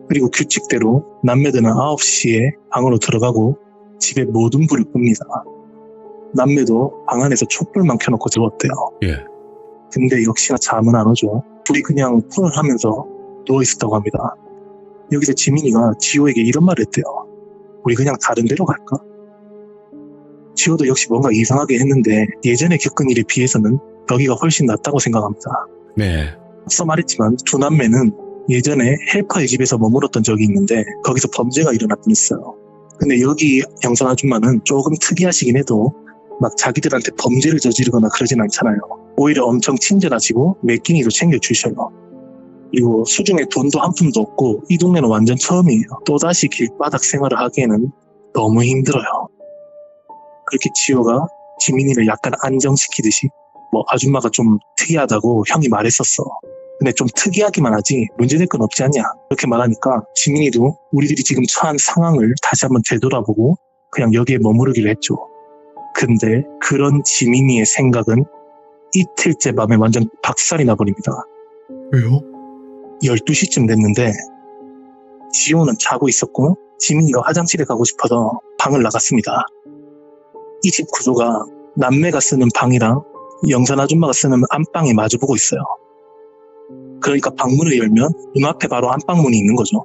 그리고 규칙대로 남매들은 9시에 방으로 들어가고 집에 모든 불을 끕니다. 남매도 방 안에서 촛불만 켜놓고 들어왔대요. 예. 근데 역시나 잠은 안 오죠. 둘이 그냥 폰을 하면서 누워있었다고 합니다. 여기서 지민이가 지호에게 이런 말을 했대요. 우리 그냥 다른 데로 갈까? 지호도 역시 뭔가 이상하게 했는데 예전에 겪은 일에 비해서는 여기가 훨씬 낫다고 생각합니다. 네. 앞서 말했지만 두 남매는 예전에 헬퍼의 집에서 머물었던 적이 있는데 거기서 범죄가 일어날 뻔했어요. 근데 여기 영선 아줌마는 조금 특이하시긴 해도 막 자기들한테 범죄를 저지르거나 그러진 않잖아요. 오히려 엄청 친절하시고 매 끼니도 챙겨주셔요. 그리고 수중에 돈도 한 푼도 없고 이 동네는 완전 처음이에요. 또다시 길바닥 생활을 하기에는 너무 힘들어요. 그렇게 지호가 지민이를 약간 안정시키듯이 뭐 아줌마가 좀 특이하다고 형이 말했었어. 근데 좀 특이하기만 하지 문제될 건 없지 않냐 이렇게 말하니까 지민이도 우리들이 지금 처한 상황을 다시 한번 되돌아보고 그냥 여기에 머무르기로 했죠. 근데 그런 지민이의 생각은 이틀째 밤에 완전 박살이 나버립니다. 왜요? 12시쯤 됐는데 지호는 자고 있었고 지민이가 화장실에 가고 싶어서 방을 나갔습니다. 이 집 구조가 남매가 쓰는 방이랑 영선 아줌마가 쓰는 안방이 마주보고 있어요. 그러니까 방문을 열면 눈앞에 바로 안방문이 있는 거죠.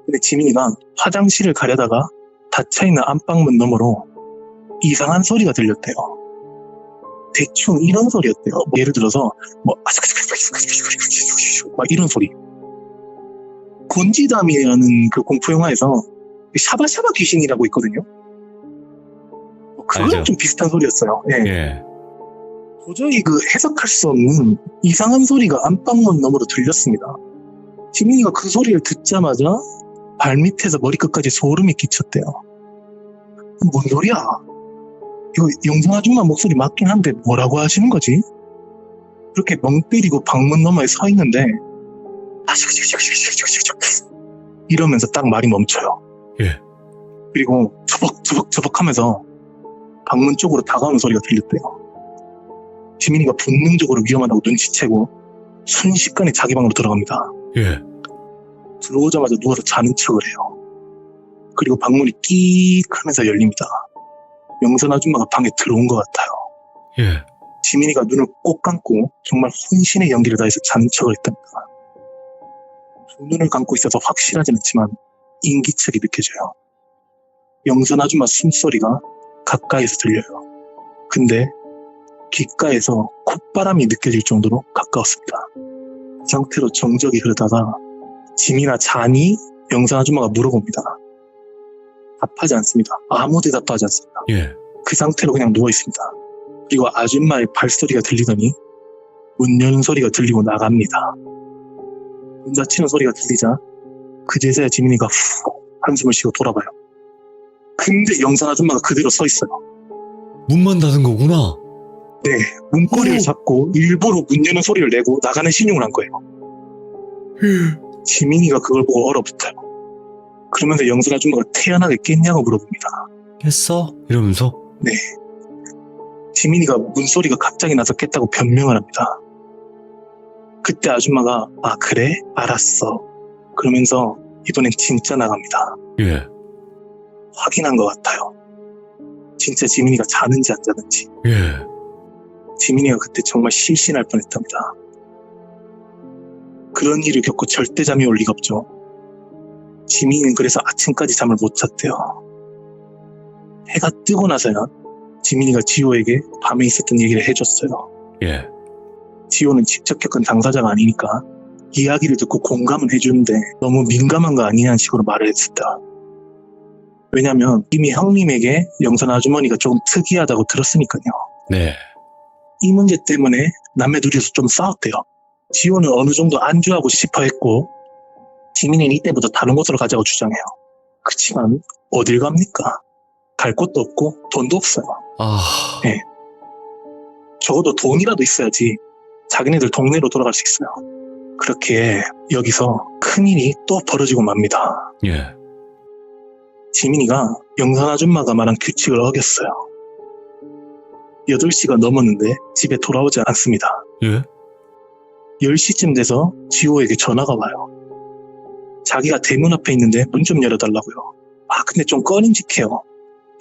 근데 지민이가 화장실을 가려다가 닫혀있는 안방문 너머로 이상한 소리가 들렸대요. 대충 이런 소리였대요. 예를 들어서 뭐 막 이런 소리. 곤지담이라는 그 공포 영화에서 샤바샤바 귀신이라고 있거든요. 그거랑 알죠. 좀 비슷한 소리였어요. 예. 예. 도저히 그 해석할 수 없는 이상한 소리가 안방문 너머로 들렸습니다. 지민이가 그 소리를 듣자마자 발밑에서 머리끝까지 소름이 끼쳤대요. 뭔 소리야? 이거 영선 아줌마 목소리 맞긴 한데 뭐라고 하시는 거지? 그렇게 멍 때리고 방문 너머에 서 있는데 이러면서 딱 말이 멈춰요. 예. 그리고 저벅저벅 하면서 방문 쪽으로 다가오는 소리가 들렸대요. 지민이가 본능적으로 위험하다고 눈치채고 순식간에 자기 방으로 들어갑니다. 예. 들어오자마자 누워서 자는 척을 해요. 그리고 방문이 끼익 하면서 열립니다. 영선 아줌마가 방에 들어온 것 같아요. 예. 지민이가 눈을 꼭 감고 정말 혼신의 연기를 다해서 자는 척을 했답니다. 두 눈을 감고 있어서 확실하진 않지만 인기척이 느껴져요. 영선 아줌마 숨소리가 가까이서 들려요. 근데 귓가에서 콧바람이 느껴질 정도로 가까웠습니다. 그 상태로 정적이 흐르다가 지민아 자니? 영산 아줌마가 물어봅니다. 답하지 않습니다. 아무 대답도 하지 않습니다. 예. 그 상태로 그냥 누워있습니다. 그리고 아줌마의 발소리가 들리더니 문 여는 소리가 들리고 나갑니다. 문 닫히는 소리가 들리자 그제서야 지민이가 후 한숨을 쉬고 돌아봐요. 근데 영산 아줌마가 그대로 서 있어요. 문만 닫은 거구나. 네, 문고리를 오. 잡고 일부러 문 여는 소리를 내고 나가는 신용을 한 거예요. 지민이가 그걸 보고 얼어붙어요. 그러면서 영산 아줌마가 태연하게 깼냐고 물어봅니다. 깼어? 이러면서? 네. 지민이가 문소리가 갑자기 나서 깼다고 변명을 합니다. 그때 아줌마가 아 그래? 알았어. 그러면서 이번엔 진짜 나갑니다. 예. 확인한 것 같아요. 진짜 지민이가 자는지 안 자는지. 예. 지민이가 그때 정말 실신할 뻔했답니다. 그런 일을 겪고 절대 잠이 올 리가 없죠. 지민이는 그래서 아침까지 잠을 못 잤대요. 해가 뜨고 나서야 지민이가 지호에게 밤에 있었던 얘기를 해줬어요. 예. 지호는 직접 겪은 당사자가 아니니까 이야기를 듣고 공감은 해주는데 너무 민감한 거 아니냐는 식으로 말을 했었다. 왜냐면 이미 형님에게 영선 아주머니가 조금 특이하다고 들었으니까요. 네. 이 문제 때문에 남매 둘이서 좀 싸웠대요. 지호는 어느 정도 안주하고 싶어 했고 지민이는 이때부터 다른 곳으로 가자고 주장해요. 그치만 어딜 갑니까? 갈 곳도 없고 돈도 없어요. 아. 네. 적어도 돈이라도 있어야지 자기네들 동네로 돌아갈 수 있어요. 그렇게 여기서 큰일이 또 벌어지고 맙니다. 예. 지민이가 영선 아줌마가 말한 규칙을 어겼어요. 8시가 넘었는데 집에 돌아오지 않습니다. 예? 10시쯤 돼서 지호에게 전화가 와요. 자기가 대문 앞에 있는데 문 좀 열어달라고요. 아 근데 좀 꺼림직해요.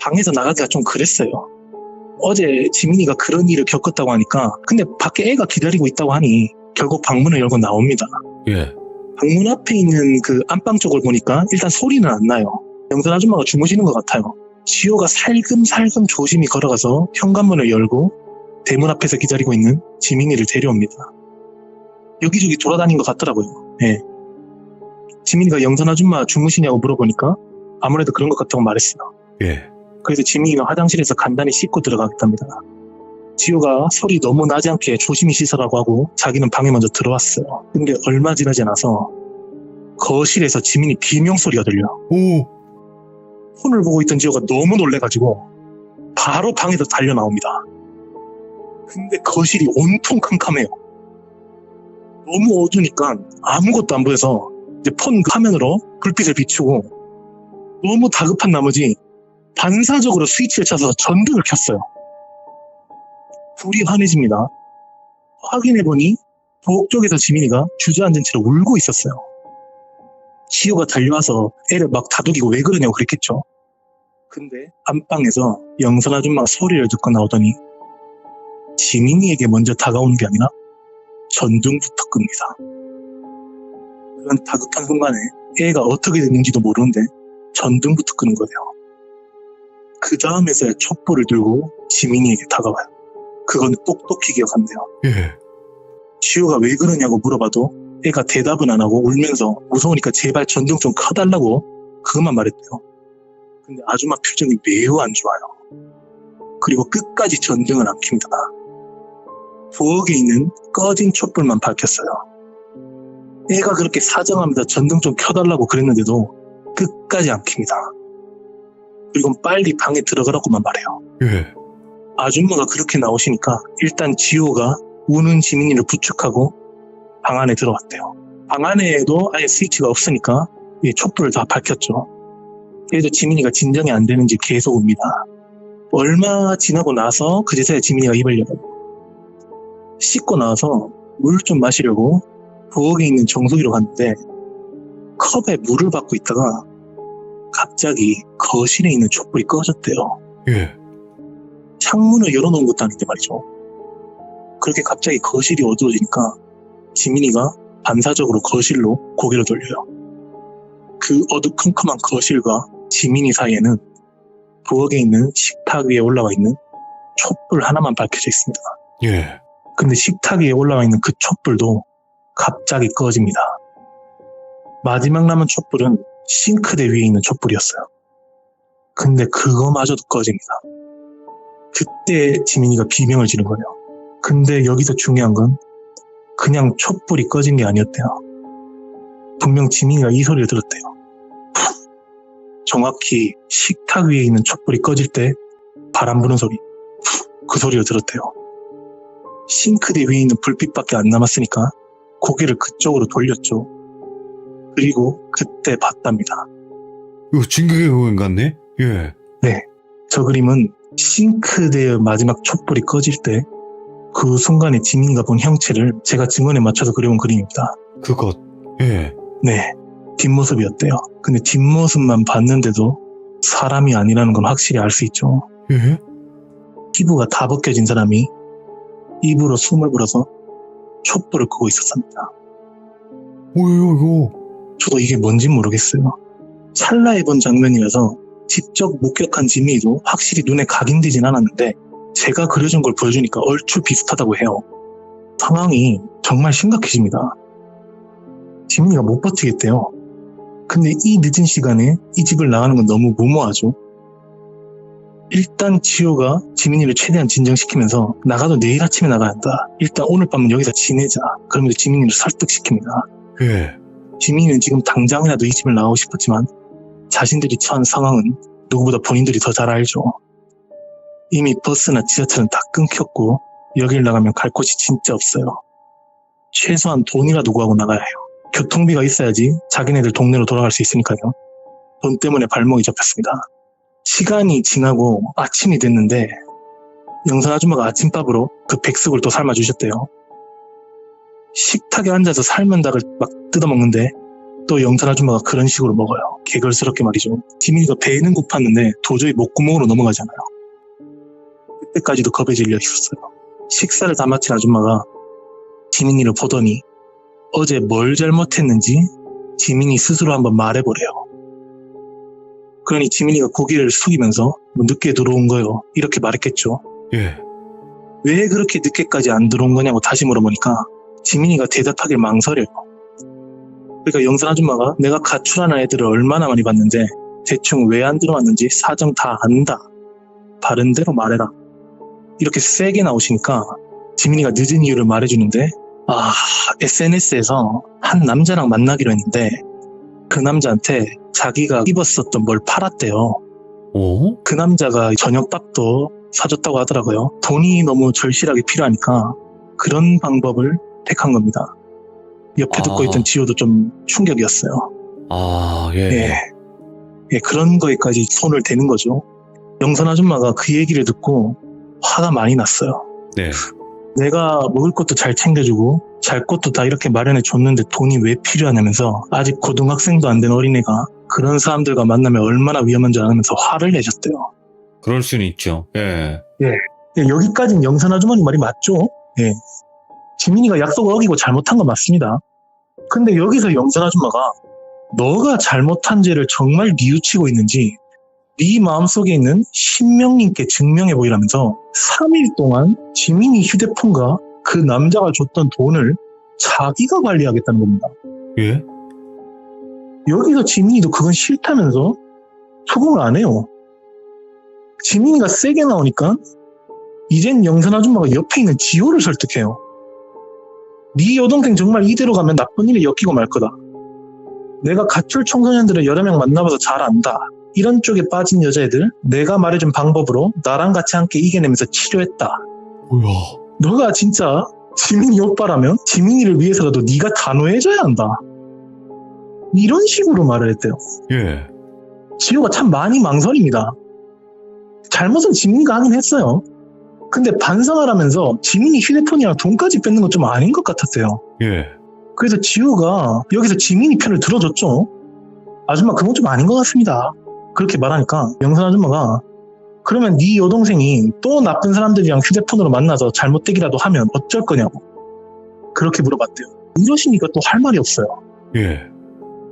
방에서 나가기가 좀 그랬어요. 어제 지민이가 그런 일을 겪었다고 하니까 근데 밖에 애가 기다리고 있다고 하니 결국 방문을 열고 나옵니다. 예. 방문 앞에 있는 그 안방 쪽을 보니까 일단 소리는 안 나요. 영선 아줌마가 주무시는 것 같아요. 지호가 살금살금 조심히 걸어가서 현관문을 열고 대문 앞에서 기다리고 있는 지민이를 데려옵니다. 여기저기 돌아다닌 것 같더라고요. 예. 지민이가 영선 아줌마 주무시냐고 물어보니까 아무래도 그런 것 같다고 말했어요. 예. 그래서 지민이가 화장실에서 간단히 씻고 들어가겠답니다. 지호가 소리 너무 나지 않게 조심히 씻으라고 하고 자기는 방에 먼저 들어왔어요. 근데 얼마 지나지 않아서 거실에서 지민이 비명소리가 들려요. 오. 폰을 보고 있던 지호가 너무 놀래가지고 바로 방에서 달려 나옵니다. 근데 거실이 온통 캄캄해요. 너무 어두우니까 아무것도 안 보여서 이제 폰 화면으로 불빛을 비추고 너무 다급한 나머지 반사적으로 스위치를 쳐서 전등을 켰어요. 불이 환해집니다. 확인해보니 부엌 쪽에서 지민이가 주저앉은 채로 울고 있었어요. 지호가 달려와서 애를 막 다독이고 왜 그러냐고 그랬겠죠. 근데 안방에서 영선 아줌마가 소리를 듣고 나오더니 지민이에게 먼저 다가오는 게 아니라 전등부터 끕니다. 그런 다급한 순간에 애가 어떻게 됐는지도 모르는데 전등부터 끄는 거예요. 그 다음에서야 촛불을 들고 지민이에게 다가와요. 그건 똑똑히 기억한대요. 예. 지호가 왜 그러냐고 물어봐도 애가 대답은 안 하고 울면서 무서우니까 제발 전등 좀 켜달라고 그것만 말했대요. 근데 아줌마 표정이 매우 안 좋아요. 그리고 끝까지 전등을 안 켭니다. 부엌에 있는 꺼진 촛불만 밝혔어요. 애가 그렇게 사정하면서 전등 좀 켜달라고 그랬는데도 끝까지 안 켭니다. 그리고 빨리 방에 들어가라고만 말해요. 예. 아줌마가 그렇게 나오시니까 일단 지호가 우는 지민이를 부축하고 방 안에 들어갔대요. 방 안에도 아예 스위치가 없으니까 촛불을 다 밝혔죠. 그래도 지민이가 진정이 안 되는지 계속 웁니다. 얼마 지나고 나서 그제서야 지민이가 입을 열어요. 씻고 나와서 물 좀 마시려고 부엌에 있는 정수기로 갔는데 컵에 물을 받고 있다가 갑자기 거실에 있는 촛불이 꺼졌대요. 예. 창문을 열어놓은 것도 아닌데 말이죠. 그렇게 갑자기 거실이 어두워지니까 지민이가 반사적으로 거실로 고개를 돌려요. 그 어두컴컴한 거실과 지민이 사이에는 부엌에 있는 식탁 위에 올라와 있는 촛불 하나만 밝혀져 있습니다. 예. 근데 식탁 위에 올라와 있는 그 촛불도 갑자기 꺼집니다. 마지막 남은 촛불은 싱크대 위에 있는 촛불이었어요. 근데 그거마저도 꺼집니다. 그때 지민이가 비명을 지른 거예요. 근데 여기서 중요한 건 그냥 촛불이 꺼진 게 아니었대요. 분명 지민이가 이 소리를 들었대요. 정확히 식탁 위에 있는 촛불이 꺼질 때 바람 부는 소리, 그 소리를 들었대요. 싱크대 위에 있는 불빛밖에 안 남았으니까 고개를 그쪽으로 돌렸죠. 그리고 그때 봤답니다. 이거 진격의 거인 같네? 예. 네, 저 그림은 싱크대의 마지막 촛불이 꺼질 때 그 순간에 지민이가 본 형체를 제가 증언에 맞춰서 그려온 그림입니다. 그것. 예. 네, 뒷모습이었대요. 근데 뒷모습만 봤는데도 사람이 아니라는 건 확실히 알 수 있죠. 예? 피부가 다 벗겨진 사람이 입으로 숨을 불어서 촛불을 끄고 있었습니다. 뭐예요, 이거? 저도 이게 뭔진 모르겠어요. 찰나에 본 장면이라서 직접 목격한 지민이도 확실히 눈에 각인되진 않았는데 제가 그려준 걸 보여주니까 얼추 비슷하다고 해요. 상황이 정말 심각해집니다. 지민이가 못 버티겠대요. 근데 이 늦은 시간에 이 집을 나가는 건 너무 무모하죠. 일단 지호가 지민이를 최대한 진정시키면서 나가도 내일 아침에 나가야 한다. 일단 오늘 밤은 여기서 지내자. 그러면서 지민이를 설득시킵니다. 예. 지민이는 지금 당장이라도 이 집을 나가고 싶었지만 자신들이 처한 상황은 누구보다 본인들이 더 잘 알죠. 이미 버스나 지하철은 다 끊겼고 여길 나가면 갈 곳이 진짜 없어요. 최소한 돈이라도 구하고 나가야 해요. 교통비가 있어야지 자기네들 동네로 돌아갈 수 있으니까요. 돈 때문에 발목이 잡혔습니다. 시간이 지나고 아침이 됐는데 영선 아줌마가 아침밥으로 그 백숙을 또 삶아주셨대요. 식탁에 앉아서 삶은 닭을 막 뜯어먹는데 또 영선 아줌마가 그런 식으로 먹어요. 개걸스럽게 말이죠. 지민이가 배는 고팠는데 도저히 목구멍으로 넘어가잖아요. 그때까지도 겁에 질려 있었어요. 식사를 다 마친 아줌마가 지민이를 보더니 어제 뭘 잘못했는지 지민이 스스로 한번 말해보래요. 그러니 지민이가 고개를 숙이면서 뭐 늦게 들어온 거요 이렇게 말했겠죠. 예. 왜 그렇게 늦게까지 안 들어온 거냐고 다시 물어보니까 지민이가 대답하길 망설여요. 그러니까 영선 아줌마가 내가 가출하는 애들을 얼마나 많이 봤는데 대충 왜 안 들어왔는지 사정 다 안다. 바른 대로 말해라. 이렇게 세게 나오시니까 지민이가 늦은 이유를 말해주는데 SNS에서 한 남자랑 만나기로 했는데 그 남자한테 자기가 입었었던 뭘 팔았대요. 오? 그 남자가 저녁밥도 사줬다고 하더라고요. 돈이 너무 절실하게 필요하니까 그런 방법을 택한 겁니다. 옆에 듣고 있던 지호도 좀 충격이었어요. 예. 예, 그런 거에까지 손을 대는 거죠. 영선 아줌마가 그 얘기를 듣고 화가 많이 났어요. 네. 내가 먹을 것도 잘 챙겨주고 잘 것도 다 이렇게 마련해 줬는데 돈이 왜 필요하냐면서 아직 고등학생도 안 된 어린애가 그런 사람들과 만나면 얼마나 위험한 줄 아면서 화를 내셨대요. 그럴 수는 있죠. 예. 예, 여기까지는 영선 아주머니 말이 맞죠? 예. 지민이가 약속을 어기고 잘못한 건 맞습니다. 근데 여기서 영선 아줌마가 너가 잘못한 죄를 정말 뉘우치고 있는지 네 마음속에 있는 신명님께 증명해 보이라면서 3일 동안 지민이 휴대폰과 그 남자가 줬던 돈을 자기가 관리하겠다는 겁니다. 예? 여기서 지민이도 그건 싫다면서 수긍을 안 해요. 지민이가 세게 나오니까 이젠 영선 아줌마가 옆에 있는 지호를 설득해요. 네 여동생 정말 이대로 가면 나쁜 일이 엮이고 말 거다. 내가 가출 청소년들을 여러 명 만나봐서 잘 안다. 이런 쪽에 빠진 여자애들 내가 말해준 방법으로 나랑 같이 함께 이겨내면서 치료했다. 뭐야? 너가 진짜 지민이 오빠라면 지민이를 위해서라도 네가 단호해져야 한다. 이런 식으로 말을 했대요. 예. 지호가 참 많이 망설입니다. 잘못은 지민이가 하긴 했어요. 근데 반성을 하면서 지민이 휴대폰이랑 돈까지 뺏는 건 좀 아닌 것 같았어요. 예. 그래서 지호가 여기서 지민이 편을 들어줬죠. 아줌마 그건 좀 아닌 것 같습니다. 그렇게 말하니까 영선 아줌마가 그러면 네 여동생이 또 나쁜 사람들이랑 휴대폰으로 만나서 잘못되기라도 하면 어쩔 거냐고 그렇게 물어봤대요. 이러시니까 또 할 말이 없어요. 예.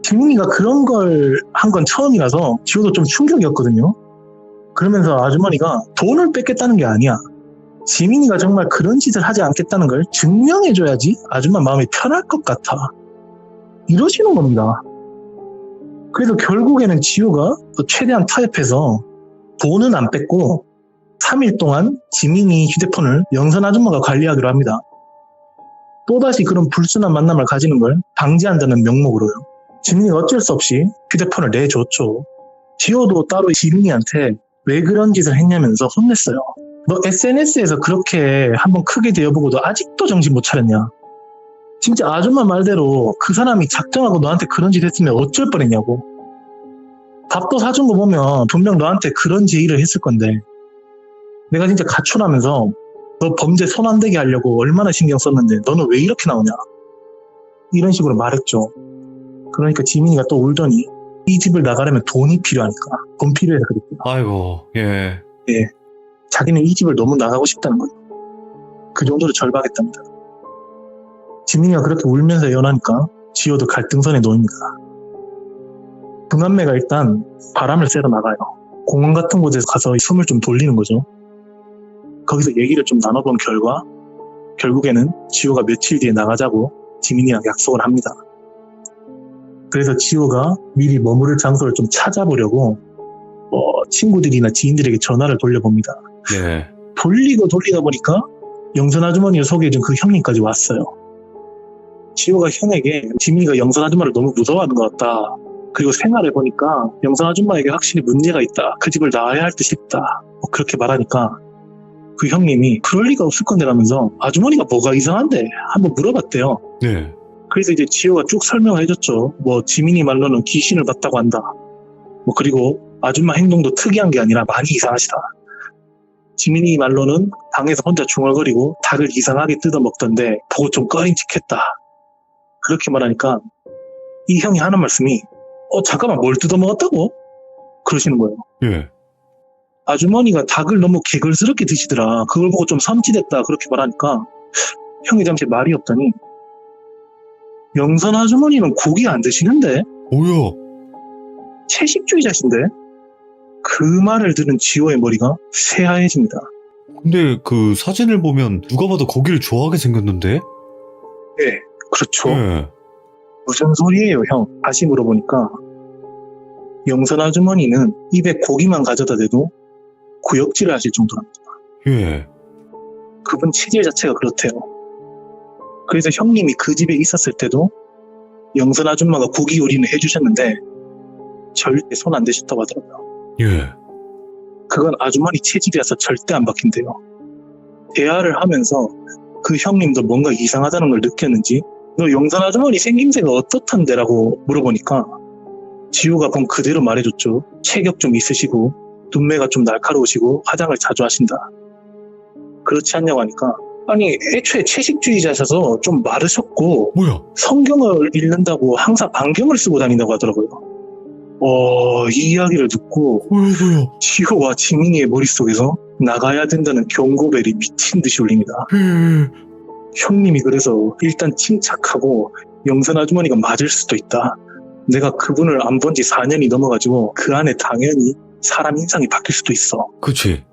지민이가 그런 걸 한 건 처음이라서 지호도 좀 충격이었거든요. 그러면서 아주머니가 돈을 뺏겠다는 게 아니야. 지민이가 정말 그런 짓을 하지 않겠다는 걸 증명해줘야지 아줌마 마음이 편할 것 같아. 이러시는 겁니다. 그래서 결국에는 지호가 최대한 타협해서 돈은 안 뺐고 3일 동안 지민이 휴대폰을 영선 아줌마가 관리하기로 합니다. 또다시 그런 불순한 만남을 가지는 걸 방지한다는 명목으로요. 지민이가 어쩔 수 없이 휴대폰을 내줬죠. 지호도 따로 지민이한테 왜 그런 짓을 했냐면서 혼냈어요. 너 SNS에서 그렇게 한번 크게 되어보고도 아직도 정신 못 차렸냐. 진짜 아줌마 말대로 그 사람이 작정하고 너한테 그런 짓 했으면 어쩔 뻔했냐고. 밥도 사준 거 보면 분명 너한테 그런 제의를 했을 건데 내가 진짜 가출하면서 너 범죄 손 안 대게 하려고 얼마나 신경 썼는데 너는 왜 이렇게 나오냐. 이런 식으로 말했죠. 그러니까 지민이가 또 울더니 이 집을 나가려면 돈이 필요하니까 돈 필요해서 그랬대요. 아이고, 예. 예, 자기는 이 집을 너무 나가고 싶다는 거예요. 그 정도로 절박했답니다. 지민이가 그렇게 울면서 연하니까 지호도 갈등선에 놓입니다. 두 남매가 일단 바람을 쐬러 나가요. 공원 같은 곳에서 가서 숨을 좀 돌리는 거죠. 거기서 얘기를 좀 나눠본 결과 결국에는 지호가 며칠 뒤에 나가자고 지민이랑 약속을 합니다. 그래서 지호가 미리 머무를 장소를 좀 찾아보려고 친구들이나 지인들에게 전화를 돌려봅니다. 네. 돌리다 보니까 영선 아주머니를 소개해준 그 형님까지 왔어요. 지호가 형에게 지민이가 영선 아줌마를 너무 무서워하는 것 같다. 그리고 생활해보니까 영선 아줌마에게 확실히 문제가 있다. 그 집을 나와야 할 듯 싶다. 그렇게 말하니까 그 형님이 그럴 리가 없을 건데 라면서 아주머니가 뭐가 이상한데 한번 물어봤대요. 네. 그래서 이제 지호가 쭉 설명을 해줬죠. 지민이 말로는 귀신을 봤다고 한다. 그리고 아줌마 행동도 특이한 게 아니라 많이 이상하시다. 지민이 말로는 방에서 혼자 중얼거리고 닭을 이상하게 뜯어먹던데 보고 좀 꺼림칙했다. 그렇게 말하니까 이 형이 하는 말씀이 잠깐만 뭘 뜯어먹었다고? 그러시는 거예요. 예. 아주머니가 닭을 너무 개걸스럽게 드시더라. 그걸 보고 좀 섬찟했다. 그렇게 말하니까 형이 잠시 말이 없더니 영선 아주머니는 고기 안 드시는데? 뭐야? 채식주의자신데? 그 말을 들은 지호의 머리가 새하얘집니다. 근데 그 사진을 보면 누가 봐도 고기를 좋아하게 생겼는데? 네, 그렇죠. 예. 무슨 소리예요, 형? 다시 물어보니까 영선 아주머니는 입에 고기만 가져다 대도 구역질을 하실 정도랍니다. 예. 그분 체질 자체가 그렇대요. 그래서 형님이 그 집에 있었을 때도 영선 아줌마가 고기 요리는 해주셨는데 절대 손 안 대셨다고 하더라고요. 예. 그건 아주머니 체질이라서 절대 안 바뀐대요. 대화를 하면서 그 형님도 뭔가 이상하다는 걸 느꼈는지 너 영선 아주머니 생김새가 어떻던데? 라고 물어보니까 지호가 본 그대로 말해줬죠. 체격 좀 있으시고 눈매가 좀 날카로우시고 화장을 자주 하신다. 그렇지 않냐고 하니까 아니 애초에 채식주의자셔서 좀 마르셨고 뭐야? 성경을 읽는다고 항상 안경을 쓰고 다닌다고 하더라고요. 이 이야기를 듣고 뭐야? 지호와 지민이의 머릿속에서 나가야 된다는 경고벨이 미친 듯이 울립니다. 예. 형님이 그래서 일단 침착하고 영선 아주머니가 맞을 수도 있다. 내가 그분을 안 본 지 4년이 넘어가지고 그 안에 당연히 사람 인상이 바뀔 수도 있어. 그치.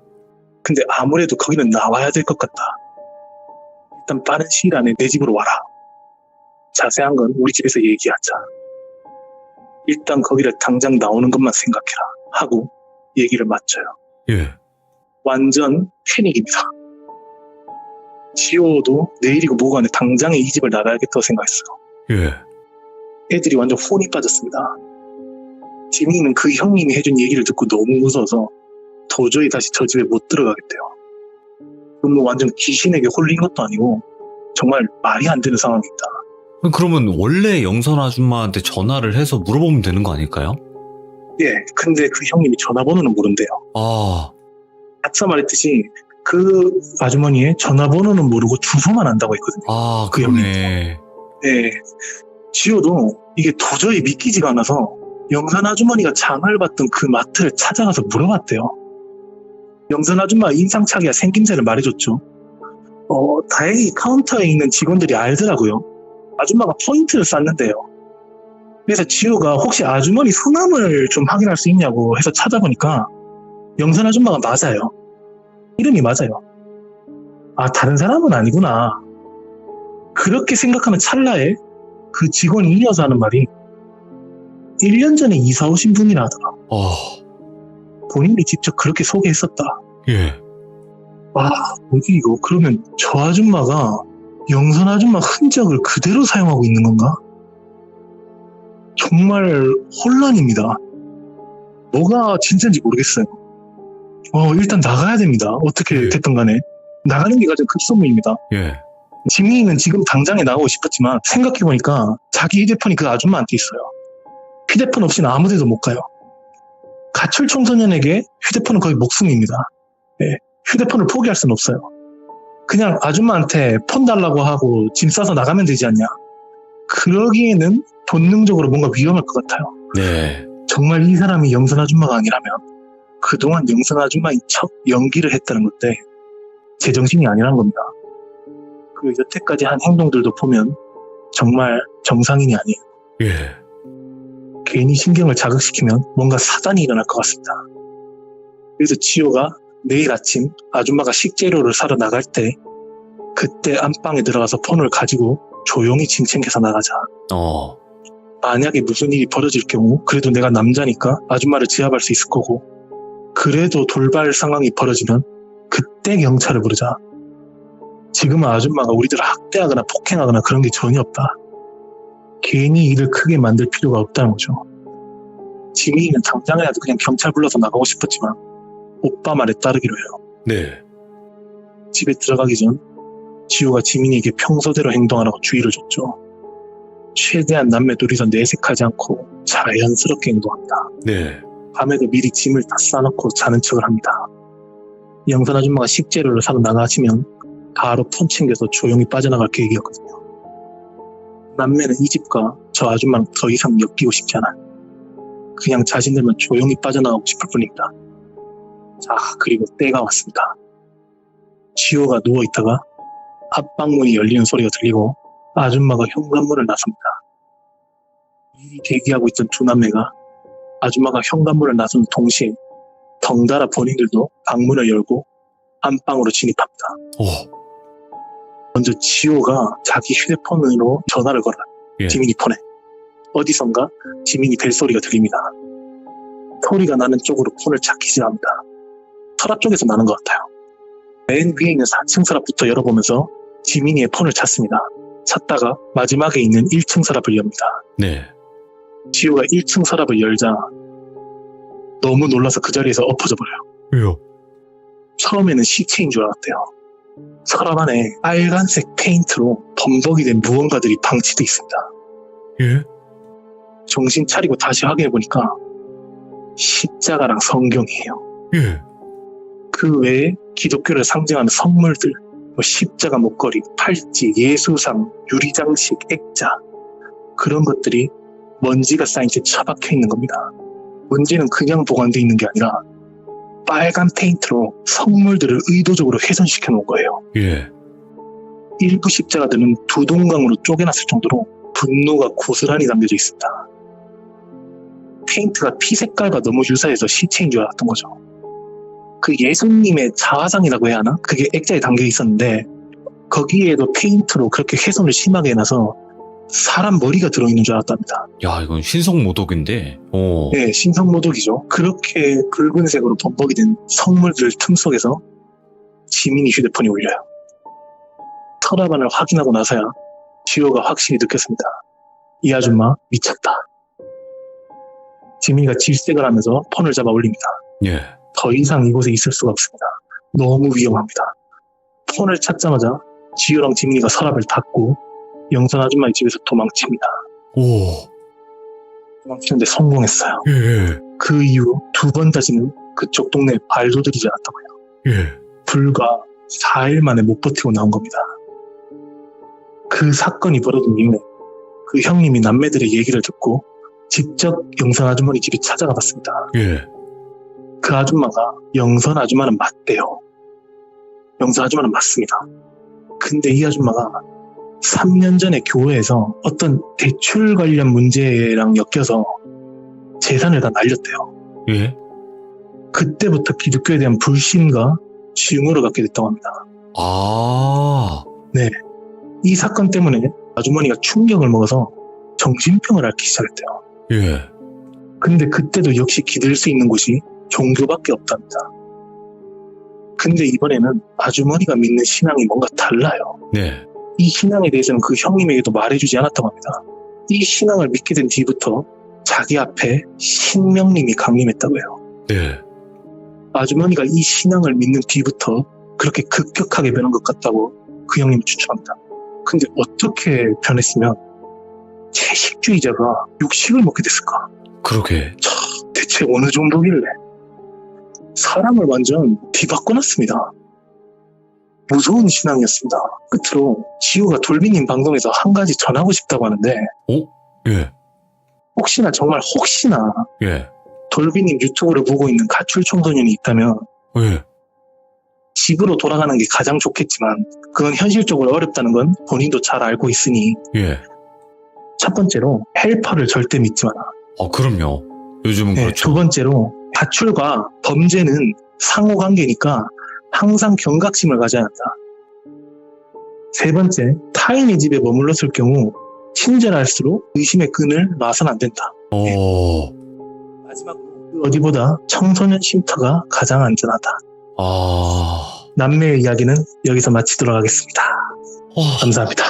근데 아무래도 거기는 나와야 될 것 같다. 일단 빠른 시일 안에 내 집으로 와라. 자세한 건 우리 집에서 얘기하자. 일단 거기를 당장 나오는 것만 생각해라. 하고 얘기를 마쳐요. 예. 완전 패닉입니다. 지호도 내일이고 뭐고 안에 당장에 이 집을 나가야겠다고 생각했어요. 예. 애들이 완전 혼이 빠졌습니다. 지민이는 그 형님이 해준 얘기를 듣고 너무 무서워서 도저히 다시 저 집에 못 들어가겠대요. 그럼 완전 귀신에게 홀린 것도 아니고 정말 말이 안 되는 상황입니다. 그러면 원래 영선 아줌마한테 전화를 해서 물어보면 되는 거 아닐까요? 예, 근데 그 형님이 전화번호는 모른대요. 아, 아까 말했듯이 그 아주머니의 전화번호는 모르고 주소만 안다고 했거든요. 아, 그 그러네. 네, 지호도 이게 도저히 믿기지가 않아서 영선 아주머니가 장을 봤던 그 마트를 찾아가서 물어봤대요. 영선 아줌마 인상착의와 생김새를 말해줬죠. 다행히 카운터에 있는 직원들이 알더라고요. 아줌마가 포인트를 쌌는데요. 그래서 지호가 혹시 아주머니 성함을 좀 확인할 수 있냐고 해서 찾아보니까 영선 아줌마가 맞아요. 이름이 맞아요. 아, 다른 사람은 아니구나. 그렇게 생각하는 찰나에 그 직원이 이어서 하는 말이 1년 전에 이사 오신 분이라 하더라. 본인이 직접 그렇게 소개했었다. 예. 와, 뭐지 이거? 그러면 저 아줌마가 영선 아줌마 흔적을 그대로 사용하고 있는 건가? 정말 혼란입니다. 뭐가 진짜인지 모르겠어요. 일단 나가야 됩니다. 어떻게 됐든 간에. 나가는 게 가장 급선무입니다. 예. 지민이는 지금 당장에 나가고 싶었지만 생각해보니까 자기 휴대폰이 그 아줌마한테 있어요. 휴대폰 없이는 아무 데도 못 가요. 가출 청소년에게 휴대폰은 거의 목숨입니다. 네, 휴대폰을 포기할 수는 없어요. 그냥 아줌마한테 폰 달라고 하고 짐 싸서 나가면 되지 않냐. 그러기에는 본능적으로 뭔가 위험할 것 같아요. 네. 정말 이 사람이 영선 아줌마가 아니라면 그동안 영선 아줌마인 척 연기를 했다는 건데 제정신이 아니란 겁니다. 그 여태까지 한 행동들도 보면 정말 정상인이 아니에요. 예. 괜히 신경을 자극시키면 뭔가 사단이 일어날 것 같습니다. 그래서 지호가 내일 아침 아줌마가 식재료를 사러 나갈 때 그때 안방에 들어가서 폰을 가지고 조용히 짐 챙겨서 나가자. 만약에 무슨 일이 벌어질 경우 그래도 내가 남자니까 아줌마를 제압할 수 있을 거고 그래도 돌발 상황이 벌어지면 그때 경찰을 부르자. 지금은 아줌마가 우리들을 학대하거나 폭행하거나 그런 게 전혀 없다. 괜히 일을 크게 만들 필요가 없다는 거죠. 지민이는 당장이라도 그냥 경찰 불러서 나가고 싶었지만 오빠 말에 따르기로 해요. 네. 집에 들어가기 전 지호가 지민이에게 평소대로 행동하라고 주의를 줬죠. 최대한 남매 둘이서 내색하지 않고 자연스럽게 행동합니다. 네. 밤에도 미리 짐을 다 싸놓고 자는 척을 합니다. 영선 아줌마가 식재료를 사러 나가시면 바로 폰 챙겨서 조용히 빠져나갈 계획이었거든요. 남매는 이 집과 저 아줌마는 더 이상 엮이고 싶지 않아요. 그냥 자신들만 조용히 빠져나가고 싶을 뿐입니다. 자, 그리고 때가 왔습니다. 지호가 누워있다가 앞방문이 열리는 소리가 들리고 아줌마가 현관문을 나섭니다. 미리 대기하고 있던 두 남매가 아줌마가 현관문을 나선 동시에 덩달아 본인들도 방문을 열고 안방으로 진입합니다. 먼저 지호가 자기 휴대폰으로 전화를 걸어요. 예. 지민이 폰에. 어디선가 지민이 벨소리가 들립니다. 소리가 나는 쪽으로 폰을 찾기 시작합니다. 서랍 쪽에서 나는 것 같아요. 맨 위에 있는 4층 서랍부터 열어보면서 지민이의 폰을 찾습니다. 찾다가 마지막에 있는 1층 서랍을 엽니다. 네. 지호가 1층 서랍을 열자 너무 놀라서 그 자리에서 엎어져 버려요. 왜요? 처음에는 시체인 줄 알았대요. 서랍 안에 빨간색 페인트로 범벅이 된 무언가들이 방치돼 있습니다. 예? 정신 차리고 다시 확인해보니까 십자가랑 성경이에요. 예. 그 외에 기독교를 상징하는 선물들, 십자가 목걸이, 팔찌, 예수상, 유리장식, 액자 그런 것들이 먼지가 쌓인 채 처박혀 있는 겁니다. 문제는 그냥 보관되어 있는 게 아니라 빨간 페인트로 선물들을 의도적으로 훼손시켜 놓은 거예요. 예. 일부 십자가들은 두 동강으로 쪼개놨을 정도로 분노가 고스란히 담겨져 있습니다. 페인트가 피 색깔과 너무 유사해서 시체인 줄 알았던 거죠. 그 예수님의 자화상이라고 해야 하나? 그게 액자에 담겨 있었는데 거기에도 페인트로 그렇게 훼손을 심하게 해놔서 사람 머리가 들어있는 줄 알았답니다. 야, 이건 신성모독인데. 네, 신성모독이죠. 그렇게 붉은색으로 범벅이 된 선물들 틈 속에서 지민이 휴대폰이 울려요. 서랍 안을 확인하고 나서야 지호가 확실히 느꼈습니다. 이 아줌마 미쳤다. 지민이가 질색을 하면서 폰을 잡아 올립니다. 예. 더 이상 이곳에 있을 수가 없습니다. 너무 위험합니다. 폰을 찾자마자 지호랑 지민이가 서랍을 닫고 영선 아줌마의 집에서 도망칩니다. 도망치는데 성공했어요. 예. 그 이후 두 번 다시는 그쪽 동네에 발도 들이지 않았다고요. 예. 불과 4일 만에 못 버티고 나온 겁니다. 그 사건이 벌어진 이후에 그 형님이 남매들의 얘기를 듣고 직접 영선 아주머니 집에 찾아가 봤습니다. 예. 그 아줌마가 영선 아줌마는 맞대요. 영선 아줌마는 맞습니다. 근데 이 아줌마가 3년 전에 교회에서 어떤 대출 관련 문제랑 엮여서 재산을 다 날렸대요. 예. 그때부터 기독교에 대한 불신과 증오를 갖게 됐다고 합니다. 네. 이 사건 때문에 아주머니가 충격을 먹어서 정신병을 앓기 시작했대요. 예. 근데 그때도 역시 기댈 수 있는 곳이 종교밖에 없답니다. 근데 이번에는 아주머니가 믿는 신앙이 뭔가 달라요. 네. 이 신앙에 대해서는 그 형님에게도 말해주지 않았다고 합니다. 이 신앙을 믿게 된 뒤부터 자기 앞에 신명님이 강림했다고 해요. 네. 아주머니가 이 신앙을 믿는 뒤부터 그렇게 급격하게 변한 것 같다고 그 형님이 추천합니다. 근데 어떻게 변했으면 채식주의자가 육식을 먹게 됐을까? 그러게. 대체 어느 정도길래? 사람을 완전 뒤바꿔놨습니다. 무서운 신앙이었습니다. 끝으로 지우가 돌비님 방송에서 한 가지 전하고 싶다고 하는데 예. 혹시나 정말 혹시나 예. 돌비님 유튜브를 보고 있는 가출 청소년이 있다면 예. 집으로 돌아가는 게 가장 좋겠지만 그건 현실적으로 어렵다는 건 본인도 잘 알고 있으니 예. 첫 번째로 헬퍼를 절대 믿지 마라. 그럼요. 요즘은 네, 그렇죠. 두 번째로 가출과 범죄는 상호관계니까 항상 경각심을 가져야 한다. 세 번째, 타인의 집에 머물렀을 경우 친절할수록 의심의 끈을 놔선 안 된다. 마지막으로 그 어디보다 청소년 쉼터가 가장 안전하다. 남매의 이야기는 여기서 마치도록 하겠습니다. 감사합니다.